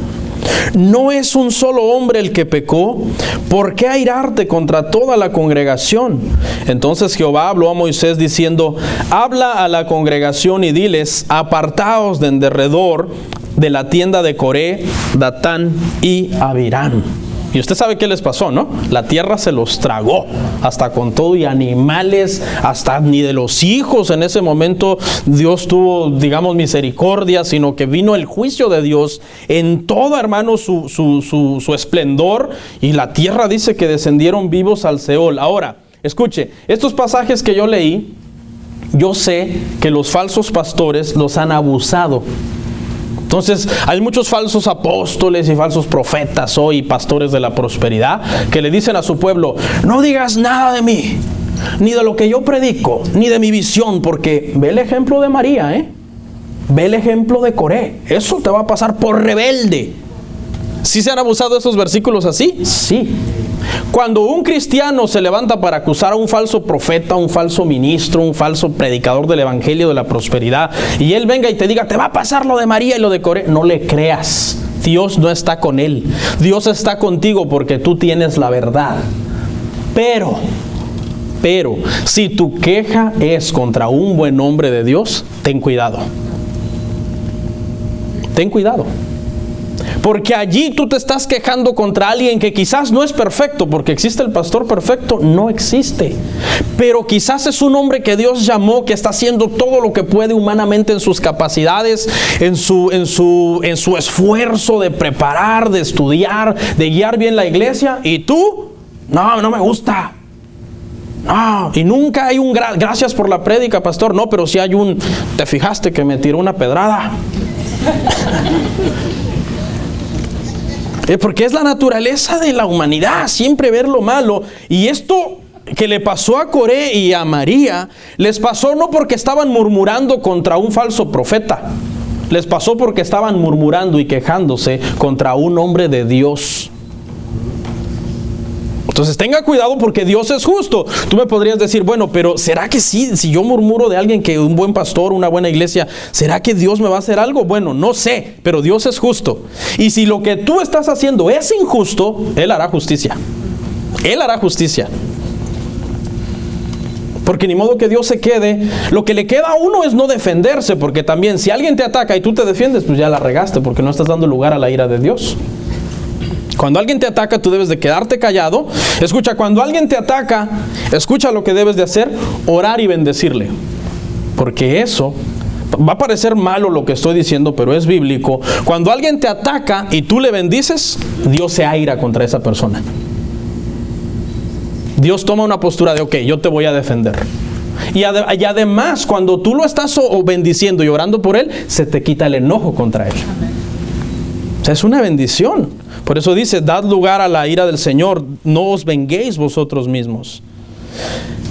¿no es un solo hombre el que pecó? ¿Por qué airarte contra toda la congregación? Entonces Jehová habló a Moisés diciendo: habla a la congregación y diles: apartaos de en derredor de la tienda de Coré, Datán y Abirán. Y usted sabe qué les pasó, ¿no? La tierra se los tragó, hasta con todo, y animales, hasta ni de los hijos en ese momento Dios tuvo, digamos, misericordia, sino que vino el juicio de Dios en todo, hermano, su esplendor, y la tierra dice que descendieron vivos al Seol. Ahora, escuche, estos pasajes que yo leí, yo sé que los falsos pastores los han abusado. Entonces, hay muchos falsos apóstoles y falsos profetas hoy, pastores de la prosperidad, que le dicen a su pueblo: no digas nada de mí, ni de lo que yo predico, ni de mi visión, porque ve el ejemplo de María, ve el ejemplo de Coré. Eso te va a pasar por rebelde. ¿Sí se han abusado de esos versículos así? Sí. Cuando un cristiano se levanta para acusar a un falso profeta, un falso ministro, un falso predicador del evangelio de la prosperidad, y él venga y te diga: te va a pasar lo de María y lo de Coré, no le creas. Dios no está con él. Dios está contigo porque tú tienes la verdad. Pero, si tu queja es contra un buen hombre de Dios, ten cuidado. Ten cuidado. Porque allí tú te estás quejando contra alguien que quizás no es perfecto, porque existe el pastor perfecto, no existe. Pero quizás es un hombre que Dios llamó, que está haciendo todo lo que puede humanamente en sus capacidades, en su esfuerzo de preparar, de estudiar, de guiar bien la iglesia. Y tú, no me gusta. No, y nunca hay un gracias por la prédica, pastor. No, pero sí hay un: ¿te fijaste que me tiró una pedrada? Porque es la naturaleza de la humanidad, siempre ver lo malo. Y esto que le pasó a Coré y a María, les pasó no porque estaban murmurando contra un falso profeta. Les pasó porque estaban murmurando y quejándose contra un hombre de Dios. Entonces tenga cuidado porque Dios es justo. Tú me podrías decir, bueno, pero ¿será que sí? Si yo murmuro de alguien que un buen pastor, una buena iglesia, ¿será que Dios me va a hacer algo? Bueno, no sé, pero Dios es justo. Y si lo que tú estás haciendo es injusto, Él hará justicia. Él hará justicia. Porque ni modo que Dios se quede. Lo que le queda a uno es no defenderse, porque también si alguien te ataca y tú te defiendes, pues ya la regaste, porque no estás dando lugar a la ira de Dios. Cuando alguien te ataca, tú debes de quedarte callado. Escucha, cuando alguien te ataca, escucha lo que debes de hacer: orar y bendecirle. Porque eso, va a parecer malo lo que estoy diciendo, pero es bíblico. Cuando alguien te ataca y tú le bendices, Dios se aira contra esa persona. Dios toma una postura de, ok, yo te voy a defender. Y además, cuando tú lo estás bendiciendo y orando por él, se te quita el enojo contra él. O sea, es una bendición. Por eso dice, dad lugar a la ira del Señor, no os venguéis vosotros mismos.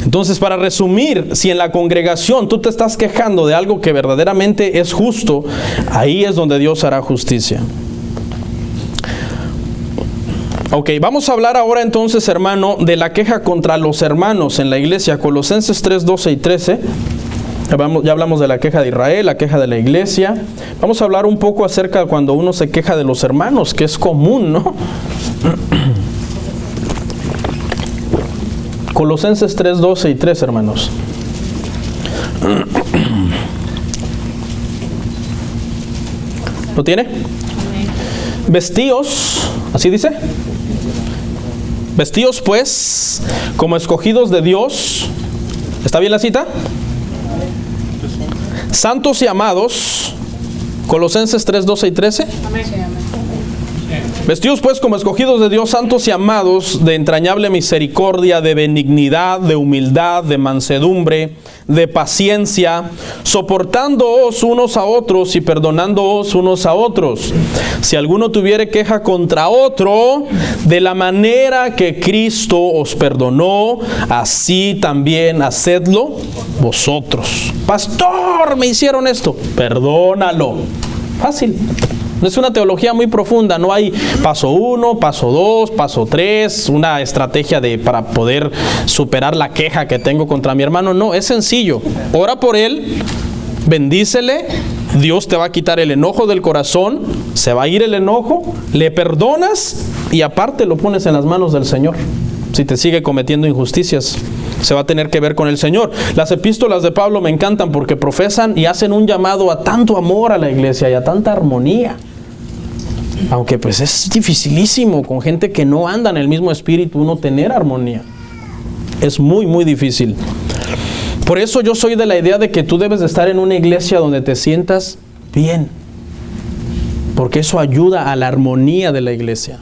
Entonces, para resumir, si en la congregación tú te estás quejando de algo que verdaderamente es justo, ahí es donde Dios hará justicia. Ok, vamos a hablar ahora entonces, hermano, de la queja contra los hermanos en la iglesia. Colosenses 3, 12 y 13. Ya hablamos de la queja de Israel, la queja de la iglesia. Vamos a hablar un poco acerca de cuando uno se queja de los hermanos, que es común, ¿no? Colosenses 3, 12 y 13, hermanos. ¿Lo tiene? Vestíos, así dice. Vestíos pues como escogidos de Dios. ¿Está bien la cita? Santos y amados. Colosenses 3, 12 y 13. Vestíos pues como escogidos de Dios, santos y amados, de entrañable misericordia, de benignidad, de humildad, de mansedumbre, de paciencia, soportándoos unos a otros y perdonándoos unos a otros. Si alguno tuviere queja contra otro, de la manera que Cristo os perdonó, así también hacedlo vosotros. Pastor, me hicieron esto, perdónalo. Fácil. No es una teología muy profunda, no hay paso 1, paso 2, paso 3, una estrategia para poder superar la queja que tengo contra mi hermano. No, es sencillo. Ora por él, bendícele, Dios te va a quitar el enojo del corazón, se va a ir el enojo, le perdonas y aparte lo pones en las manos del Señor. Si te sigue cometiendo injusticias, se va a tener que ver con el Señor. Las epístolas de Pablo me encantan porque profesan y hacen un llamado a tanto amor a la iglesia y a tanta armonía. Aunque pues es dificilísimo con gente que no anda en el mismo espíritu uno tener armonía. Es muy, muy difícil. Por eso yo soy de la idea de que tú debes de estar en una iglesia donde te sientas bien. Porque eso ayuda a la armonía de la iglesia.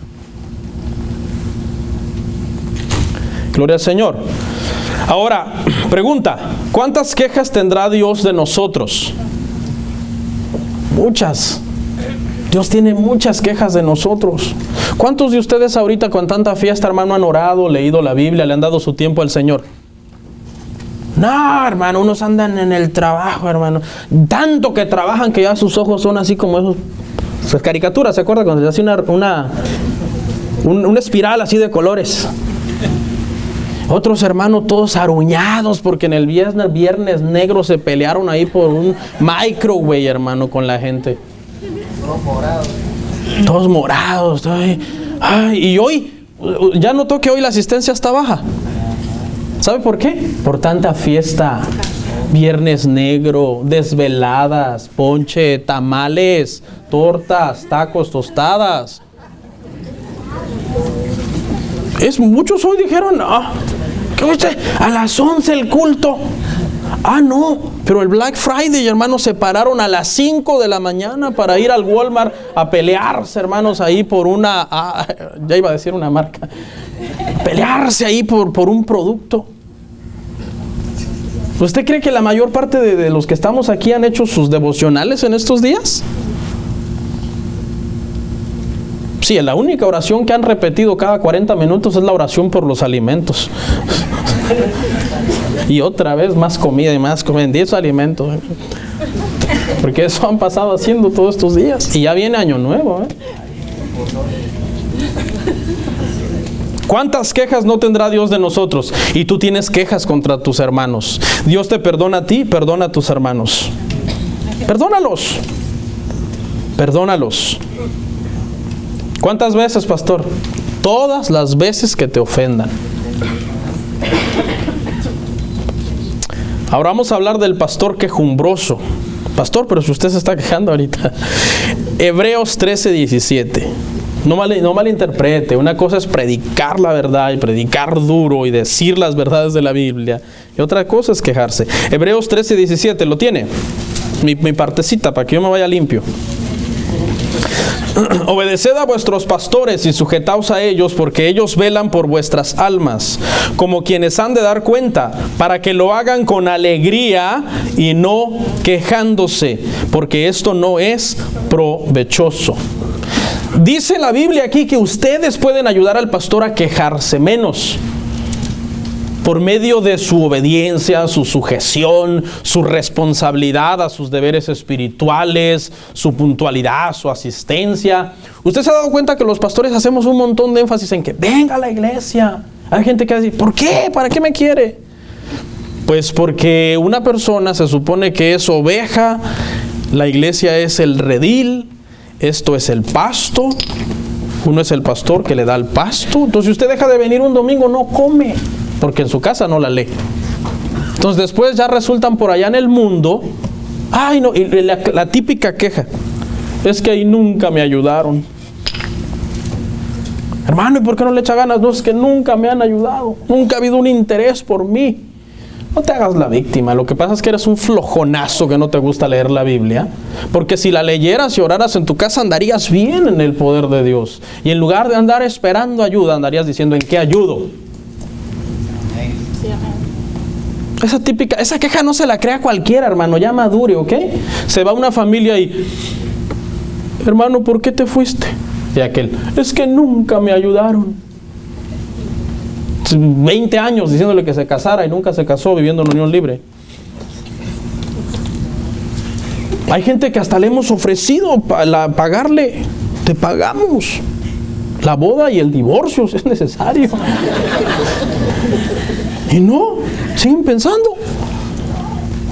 Gloria al Señor. Ahora, pregunta, ¿cuántas quejas tendrá Dios de nosotros? Muchas. Dios tiene muchas quejas de nosotros. ¿Cuántos de ustedes ahorita con tanta fiesta, hermano, han orado, leído la Biblia, le han dado su tiempo al Señor? No, hermano, unos andan en el trabajo, hermano. Tanto que trabajan que ya sus ojos son así como esas caricaturas, ¿se acuerdan? Cuando se hace una espiral así de colores. Otros hermanos todos aruñados porque en el viernes negro se pelearon ahí por un microwave, hermano, con la gente. Todos morados. Y hoy, ya notó que hoy la asistencia está baja. ¿Sabe por qué? Por tanta fiesta. Viernes negro, desveladas, ponche, tamales, tortas, tacos, tostadas. Muchos hoy dijeron, ¿qué viste? A las 11 el culto. No, pero el Black Friday, hermanos, se pararon a las 5 de la mañana para ir al Walmart a pelearse, hermanos, ahí por ya iba a decir una marca, pelearse ahí por un producto. ¿Usted cree que la mayor parte de los que estamos aquí han hecho sus devocionales en estos días? Sí, la única oración que han repetido cada 40 minutos es la oración por los alimentos. Y otra vez más comida y más comida, 10 alimentos. Porque eso han pasado haciendo todos estos días. Y ya viene Año Nuevo, ¿eh? ¿Cuántas quejas no tendrá Dios de nosotros? Y tú tienes quejas contra tus hermanos. Dios te perdona a ti, perdona a tus hermanos. Perdónalos. Perdónalos. ¿Cuántas veces, pastor? Todas las veces que te ofendan. Ahora vamos a hablar del pastor quejumbroso. Pastor, pero si usted se está quejando ahorita. Hebreos 13:17. No malinterprete. Una cosa es predicar la verdad y predicar duro y decir las verdades de la Biblia. Y otra cosa es quejarse. Hebreos 13:17, ¿lo tiene? Mi partecita, para que yo me vaya limpio. Obedeced a vuestros pastores y sujetaos a ellos, porque ellos velan por vuestras almas, como quienes han de dar cuenta, para que lo hagan con alegría y no quejándose, porque esto no es provechoso. Dice la Biblia aquí que ustedes pueden ayudar al pastor a quejarse menos, por medio de su obediencia, su sujeción, su responsabilidad a sus deberes espirituales, su puntualidad, su asistencia. ¿Usted se ha dado cuenta que los pastores hacemos un montón de énfasis en que venga a la iglesia? Hay gente que va a decir, ¿por qué? ¿Para qué me quiere? Pues porque una persona se supone que es oveja, la iglesia es el redil, esto es el pasto, uno es el pastor que le da el pasto. Entonces si usted deja de venir un domingo, no come, porque en su casa no la lee. Entonces después ya resultan por allá en el mundo, ay no, y la típica queja, es que ahí nunca me ayudaron. Hermano, ¿y por qué no le echa ganas? No, es que nunca me han ayudado, nunca ha habido un interés por mí. No te hagas la víctima, lo que pasa es que eres un flojonazo que no te gusta leer la Biblia, porque si la leyeras y oraras en tu casa andarías bien en el poder de Dios, y en lugar de andar esperando ayuda, andarías diciendo, ¿en qué ayudo? Esa queja no se la crea cualquiera, hermano, ya madure, ¿ok? Se va una familia y, hermano, ¿por qué te fuiste? Y aquel, es que nunca me ayudaron. 20 años diciéndole que se casara y nunca se casó, viviendo en unión libre. Hay gente que hasta le hemos ofrecido pagarle, te pagamos la boda y el divorcio si es necesario. Y no, siguen pensando.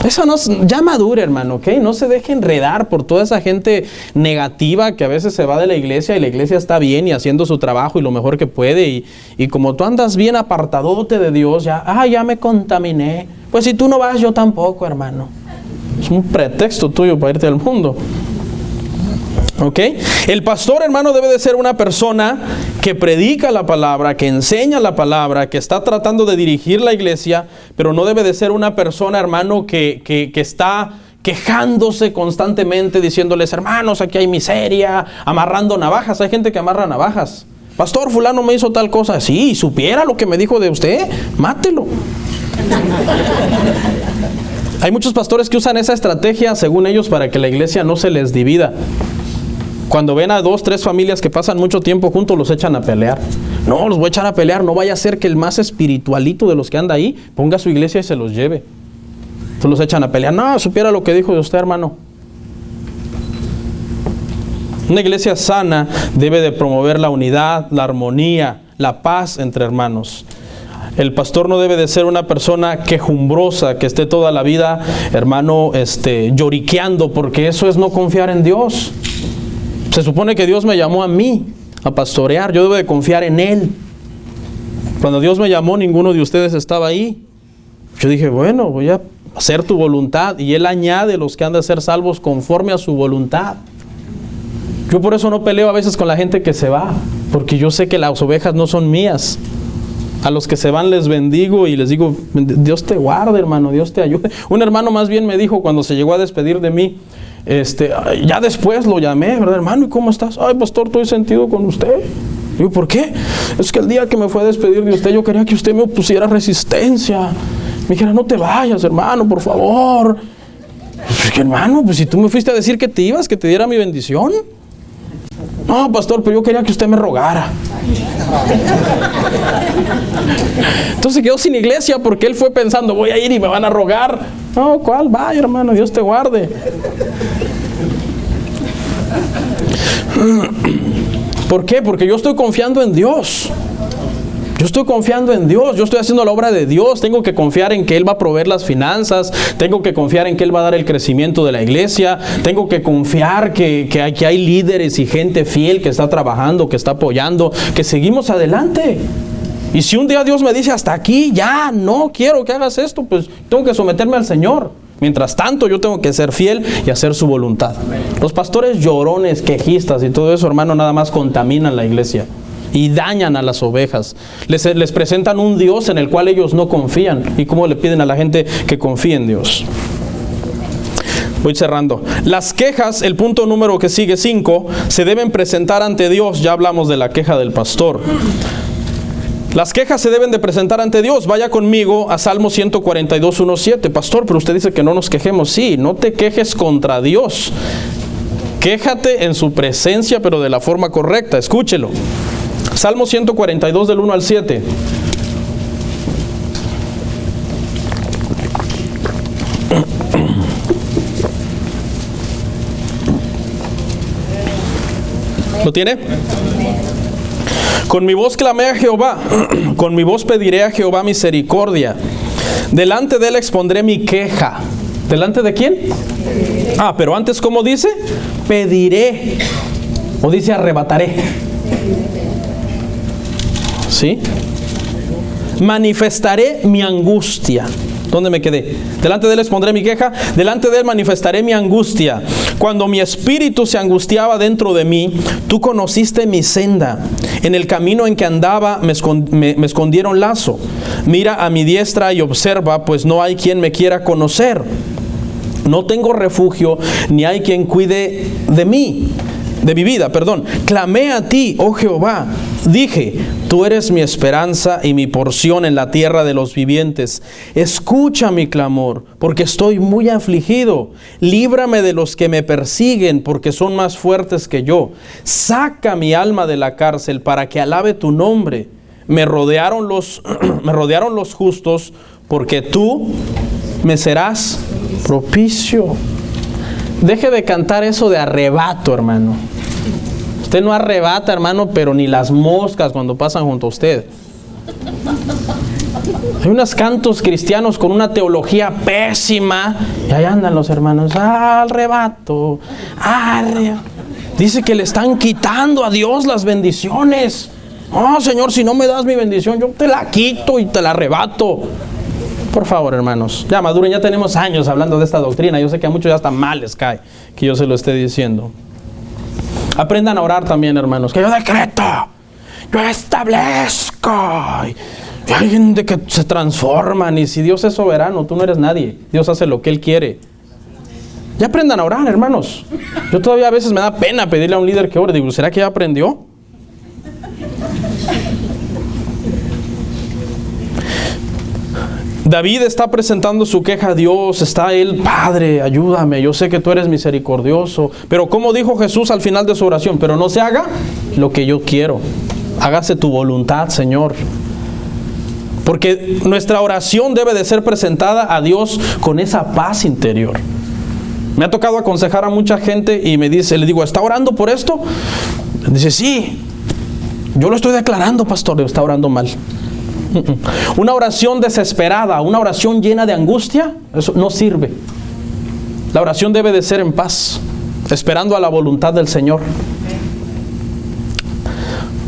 Eso no, ya madure, hermano, ¿ok? No se deje enredar por toda esa gente negativa que a veces se va de la iglesia y la iglesia está bien y haciendo su trabajo y lo mejor que puede. Y como tú andas bien apartadote de Dios, ya me contaminé. Pues si tú no vas, yo tampoco, hermano. Es un pretexto tuyo para irte al mundo. ¿Ok? El pastor, hermano, debe de ser una persona que predica la palabra, que enseña la palabra, que está tratando de dirigir la iglesia, pero no debe de ser una persona, hermano, que está quejándose constantemente, diciéndoles, hermanos, aquí hay miseria, amarrando navajas. Hay gente que amarra navajas. Pastor, fulano me hizo tal cosa. Sí, supiera lo que me dijo de usted, mátelo. Hay muchos pastores que usan esa estrategia, según ellos, para que la iglesia no se les divida. Cuando ven a 2, 3 familias que pasan mucho tiempo juntos, los echan a pelear. No, los voy a echar a pelear. No vaya a ser que el más espiritualito de los que anda ahí ponga su iglesia y se los lleve. Entonces los echan a pelear. No, supiera lo que dijo de usted, hermano. Una iglesia sana debe de promover la unidad, la armonía, la paz entre hermanos. El pastor no debe de ser una persona quejumbrosa, que esté toda la vida, hermano, lloriqueando, porque eso es no confiar en Dios. Se supone que Dios me llamó a mí a pastorear, yo debo de confiar en Él. Cuando Dios me llamó, ninguno de ustedes estaba ahí. Yo dije, bueno, voy a hacer tu voluntad, y Él añade los que han de ser salvos conforme a su voluntad. Yo por eso no peleo a veces con la gente que se va, porque yo sé que las ovejas no son mías. A los que se van les bendigo y les digo, Dios te guarde, hermano, Dios te ayude. Un hermano más bien me dijo cuando se llegó a despedir de mí, ya después lo llamé, ¿verdad, hermano? ¿Y cómo estás? Ay, pastor, estoy sentido con usted. Digo, ¿por qué? Es que el día que me fue a despedir de usted, yo quería que usted me pusiera resistencia. Me dijera, no te vayas, hermano, por favor. Pues, hermano, pues si tú me fuiste a decir que te ibas, que te diera mi bendición. No, pastor, pero yo quería que usted me rogara. Entonces quedó sin iglesia porque él fue pensando, voy a ir y me van a rogar. No, ¿cuál? Vaya, hermano, Dios te guarde. ¿Por qué? Porque yo estoy confiando en Dios. Yo estoy confiando en Dios, yo estoy haciendo la obra de Dios, tengo que confiar en que Él va a proveer las finanzas, tengo que confiar en que Él va a dar el crecimiento de la iglesia, tengo que confiar que hay líderes y gente fiel que está trabajando, que está apoyando, que seguimos adelante. Y si un día Dios me dice hasta aquí, ya no quiero que hagas esto, pues tengo que someterme al Señor. Mientras tanto, yo tengo que ser fiel y hacer su voluntad. Los pastores llorones, quejistas y todo eso, hermano, nada más contaminan la iglesia y dañan a las ovejas. Les presentan un Dios en el cual ellos no confían. ¿Y cómo le piden a la gente que confíe en Dios? Voy cerrando. Las quejas, el punto número que sigue, 5, se deben presentar ante Dios. Ya hablamos de la queja del pastor. Las quejas se deben de presentar ante Dios. Vaya conmigo a Salmo 142, 1-7. Pastor, pero usted dice que no nos quejemos. Sí, no te quejes contra Dios. Quéjate en su presencia, pero de la forma correcta. Escúchelo. Salmo 142 del 1 al 7. ¿Lo tiene? Con mi voz clamé a Jehová, con mi voz pediré a Jehová misericordia. Delante de él expondré mi queja. ¿Delante de quién? Pero antes, ¿cómo dice? Pediré. O dice arrebataré. ¿Sí? Manifestaré mi angustia. ¿Dónde me quedé? Delante de él expondré mi queja, delante de él manifestaré mi angustia. Cuando mi espíritu se angustiaba dentro de mí, tú conociste mi senda. En el camino en que andaba me escondieron lazo. Mira a mi diestra y observa, pues no hay quien me quiera conocer. No tengo refugio, ni hay quien cuide de mí. De mi vida, perdón. Clamé a ti, oh Jehová. Dije, tú eres mi esperanza y mi porción en la tierra de los vivientes. Escucha mi clamor, porque estoy muy afligido. Líbrame de los que me persiguen, porque son más fuertes que yo. Saca mi alma de la cárcel para que alabe tu nombre. Me rodearon los justos, porque tú me serás propicio. Deje de cantar eso de arrebato, hermano. Usted no arrebata, hermano, pero ni las moscas cuando pasan junto a usted. Hay unos cantos cristianos con una teología pésima y ahí andan los hermanos. Arrebato. Dice que le están quitando a Dios las bendiciones. Señor, si no me das mi bendición, yo te la quito y te la arrebato. Por favor, hermanos, ya maduren, ya tenemos años hablando de esta doctrina. Yo sé que a muchos ya hasta mal les cae que yo se lo esté diciendo. Aprendan a orar también, hermanos. Que yo decreto, yo establezco. Y hay gente que se transforman. Y si Dios es soberano, tú no eres nadie. Dios hace lo que Él quiere. Ya aprendan a orar, hermanos. Yo todavía a veces me da pena pedirle a un líder que ore. Digo, ¿será que ya aprendió? David está presentando su queja a Dios, está él, Padre, ayúdame, yo sé que tú eres misericordioso. Pero como dijo Jesús al final de su oración, pero no se haga lo que yo quiero, hágase tu voluntad, Señor. Porque nuestra oración debe de ser presentada a Dios con esa paz interior. Me ha tocado aconsejar a mucha gente y le digo, ¿está orando por esto? Dice, sí, yo lo estoy declarando, pastor, está orando mal. Una oración desesperada, una oración llena de angustia, eso no sirve. La oración debe de ser en paz, esperando a la voluntad del Señor.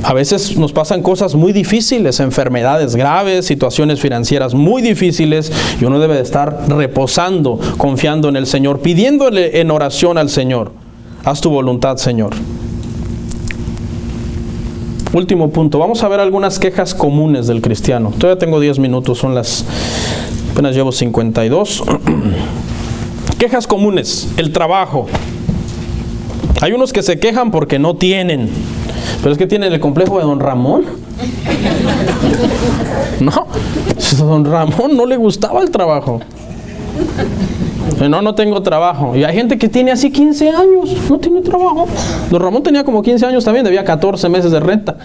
A veces nos pasan cosas muy difíciles, enfermedades graves, situaciones financieras muy difíciles, y uno debe de estar reposando, confiando en el Señor, pidiéndole en oración al Señor, haz tu voluntad, Señor. Último punto, vamos a ver algunas quejas comunes del cristiano. Todavía tengo 10 minutos, apenas llevo 52. Quejas comunes, el trabajo. Hay unos que se quejan porque no tienen, pero es que tienen el complejo de don Ramón. No, a don Ramón no le gustaba el trabajo. No tengo trabajo. Y hay gente que tiene así 15 años, no tiene trabajo. Don Ramón tenía como 15 años también, debía 14 meses de renta.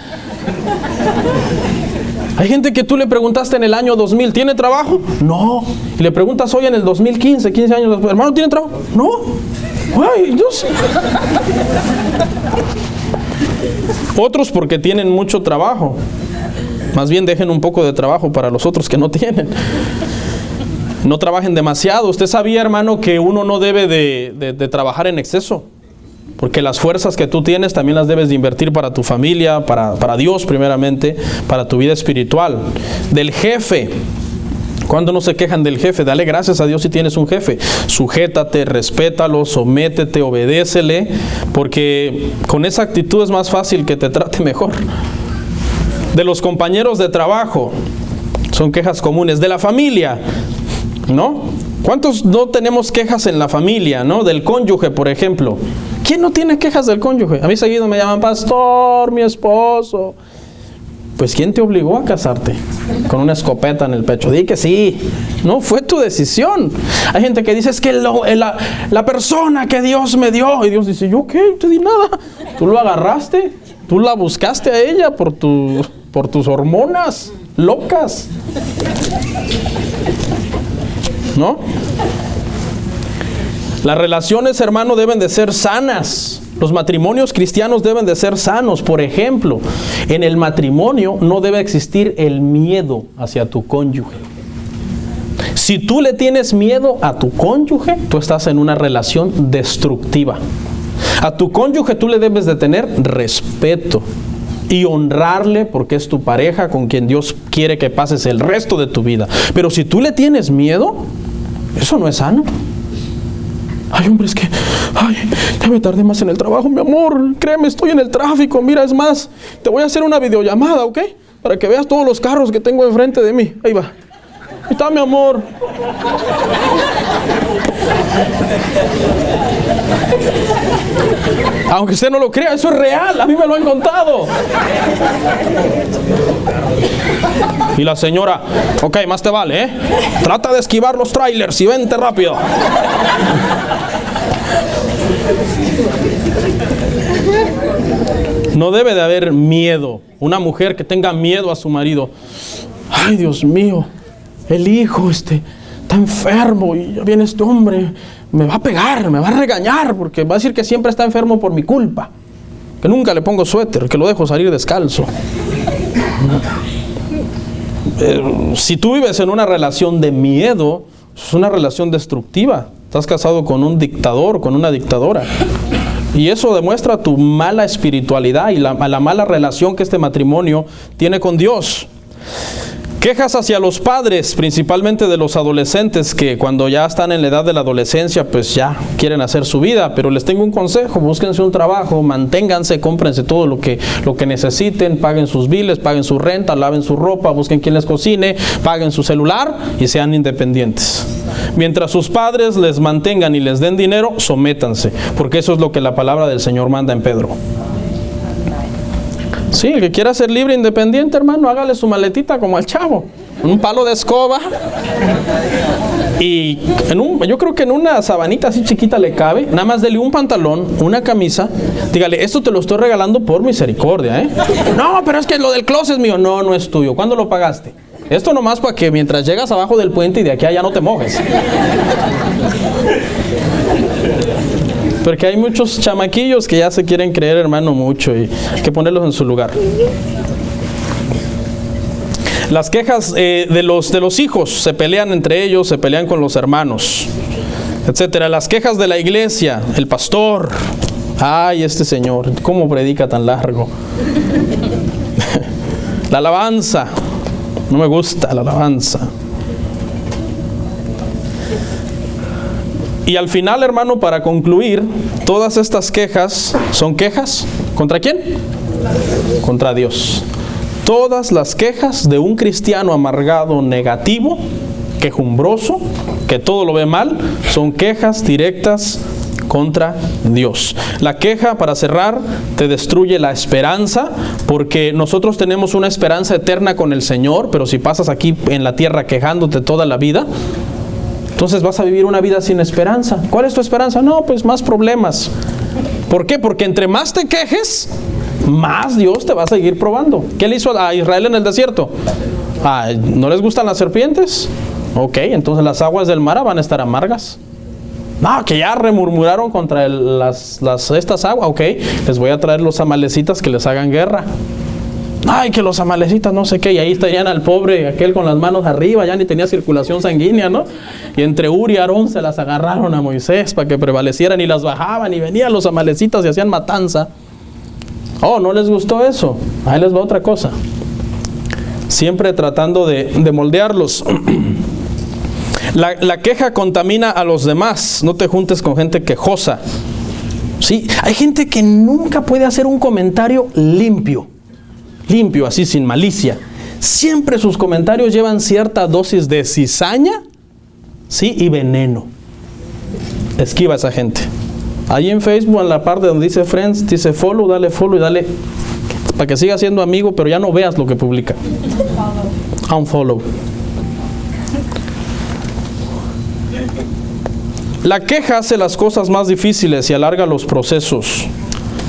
Hay gente que tú le preguntaste en el año 2000, ¿tiene trabajo? No. Y le preguntas hoy en el 2015, 15 años después, hermano, ¿tiene trabajo? No. Ay, Dios. Otros porque tienen mucho trabajo. Más bien dejen un poco de trabajo para los otros que no tienen. No trabajen demasiado. Usted sabía, hermano, que uno no debe de trabajar en exceso. Porque las fuerzas que tú tienes también las debes de invertir para tu familia, para Dios primeramente, para tu vida espiritual. Del jefe. ¿Cuándo no se quejan del jefe? Dale gracias a Dios si tienes un jefe. Sujétate, respétalo, sométete, obedécele, porque con esa actitud es más fácil que te trate mejor. De los compañeros de trabajo, son quejas comunes. De la familia, ¿no? ¿Cuántos no tenemos quejas en la familia, ¿no? Del cónyuge, por ejemplo. ¿Quién no tiene quejas del cónyuge? A mí seguido me llaman, pastor, mi esposo. Pues ¿quién te obligó a casarte? Con una escopeta en el pecho. Di que sí. No, fue tu decisión. Hay gente que dice, es que la persona que Dios me dio. Y Dios dice, ¿yo qué? No te di nada. Tú lo agarraste. Tú la buscaste a ella por tus hormonas locas. ¿No? Las relaciones, hermano, deben de ser sanas. Los matrimonios cristianos deben de ser sanos. Por ejemplo, en el matrimonio no debe existir el miedo hacia tu cónyuge. Si tú le tienes miedo a tu cónyuge, tú estás en una relación destructiva. A tu cónyuge tú le debes de tener respeto y honrarle porque es tu pareja con quien Dios quiere que pases el resto de tu vida. Pero si tú le tienes miedo, eso no es sano. Ay, hombre, es que, ya me tardé más en el trabajo, mi amor. Créeme, estoy en el tráfico. Mira, es más, te voy a hacer una videollamada, ¿ok? Para que veas todos los carros que tengo enfrente de mí. Ahí va. Ahí está, mi amor. Aunque usted no lo crea, eso es real. A mí me lo han contado. Y la señora, ok, más te vale, ¿eh? Trata de esquivar los trailers y vente rápido. No debe de haber miedo. Una mujer que tenga miedo a su marido. Ay, Dios mío, el hijo está enfermo y ya viene este hombre, me va a pegar, me va a regañar porque va a decir que siempre está enfermo por mi culpa, que nunca le pongo suéter, que lo dejo salir descalzo. Si tú vives en una relación de miedo, es una relación destructiva. Estás casado con un dictador, con una dictadora. Y eso demuestra tu mala espiritualidad y la mala relación que este matrimonio tiene con Dios. Quejas hacia los padres, principalmente de los adolescentes que cuando ya están en la edad de la adolescencia, pues ya quieren hacer su vida. Pero les tengo un consejo: búsquense un trabajo, manténganse, cómprense todo lo que necesiten, paguen sus biles, paguen su renta, laven su ropa, busquen quien les cocine, paguen su celular y sean independientes. Mientras sus padres les mantengan y les den dinero, sométanse, porque eso es lo que la palabra del Señor manda en Pedro. Sí, el que quiera ser libre e independiente, hermano, hágale su maletita como al chavo. Un palo de escoba. Y yo creo que en una sabanita así chiquita le cabe. Nada más dele un pantalón, una camisa. Dígale, esto te lo estoy regalando por misericordia, ¿eh? No, pero es que lo del closet es mío. No, no es tuyo. ¿Cuándo lo pagaste? Esto nomás para que mientras llegas abajo del puente y de aquí a allá no te mojes. Porque hay muchos chamaquillos que ya se quieren creer, hermano, mucho, y hay que ponerlos en su lugar. Las quejas de los hijos, se pelean entre ellos, se pelean con los hermanos, etcétera. Las quejas de la iglesia, el pastor. Ay, este señor, ¿cómo predica tan largo? La alabanza, no me gusta la alabanza. Y al final, hermano, para concluir, todas estas quejas son quejas. ¿Contra quién? Contra Dios. Todas las quejas de un cristiano amargado, negativo, quejumbroso, que todo lo ve mal, son quejas directas contra Dios. La queja, para cerrar, te destruye la esperanza, porque nosotros tenemos una esperanza eterna con el Señor, pero si pasas aquí en la tierra quejándote toda la vida, Entonces vas a vivir una vida sin esperanza. ¿Cuál es tu esperanza? No, pues más problemas. ¿Por qué? Porque entre más te quejes, más Dios te va a seguir probando. ¿Qué le hizo a Israel en el desierto? ¿No les gustan las serpientes? Ok, entonces las aguas del mar van a estar amargas. No, que ya remurmuraron contra estas aguas. Ok, les voy a traer los amalecitas que les hagan guerra. Ay, que los amalecitas no sé qué. Y ahí estarían al pobre aquel con las manos arriba, ya ni tenía circulación sanguínea, ¿no? Y entre Uri y Aarón se las agarraron a Moisés para que prevalecieran y las bajaban y venían los amalecitas y hacían matanza. Oh, ¿no les gustó eso? Ahí les va otra cosa. Siempre tratando de moldearlos. La queja contamina a los demás. No te juntes con gente quejosa. Sí, hay gente que nunca puede hacer un comentario limpio, así sin malicia. Siempre sus comentarios llevan cierta dosis de cizaña, sí, y veneno. Esquiva a esa gente. Ahí en Facebook, en la parte donde dice Friends, dice follow y dale para que siga siendo amigo, pero ya no veas lo que publica. Unfollow. La queja hace las cosas más difíciles y alarga los procesos.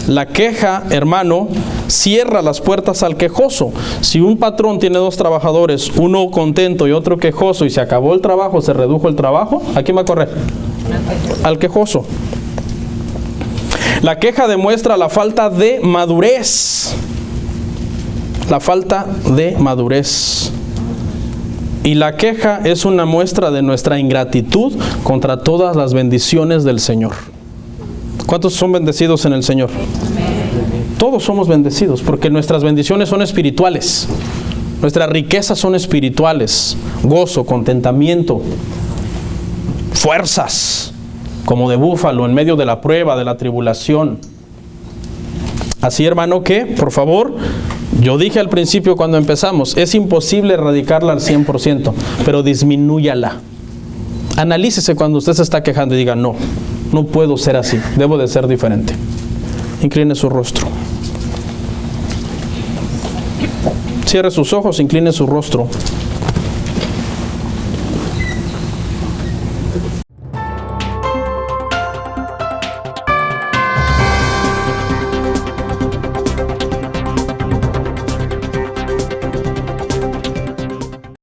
La queja, hermano, cierra las puertas al quejoso. Si un patrón tiene 2 trabajadores, uno contento y otro quejoso, y se acabó el trabajo, se redujo el trabajo, ¿a quién va a correr? Al quejoso. La queja demuestra la falta de madurez. La falta de madurez. Y la queja es una muestra de nuestra ingratitud contra todas las bendiciones del Señor. ¿Cuántos son bendecidos en el Señor? Todos somos bendecidos porque nuestras bendiciones son espirituales. Nuestras riquezas son espirituales. Gozo, contentamiento, fuerzas, como de búfalo en medio de la prueba, de la tribulación. Así, hermano, que, por favor, yo dije al principio cuando empezamos, es imposible erradicarla al 100%, pero disminúyala. Analícese cuando usted se está quejando y diga, no puedo ser así, debo de ser diferente. Incline su rostro. Cierre sus ojos, incline su rostro.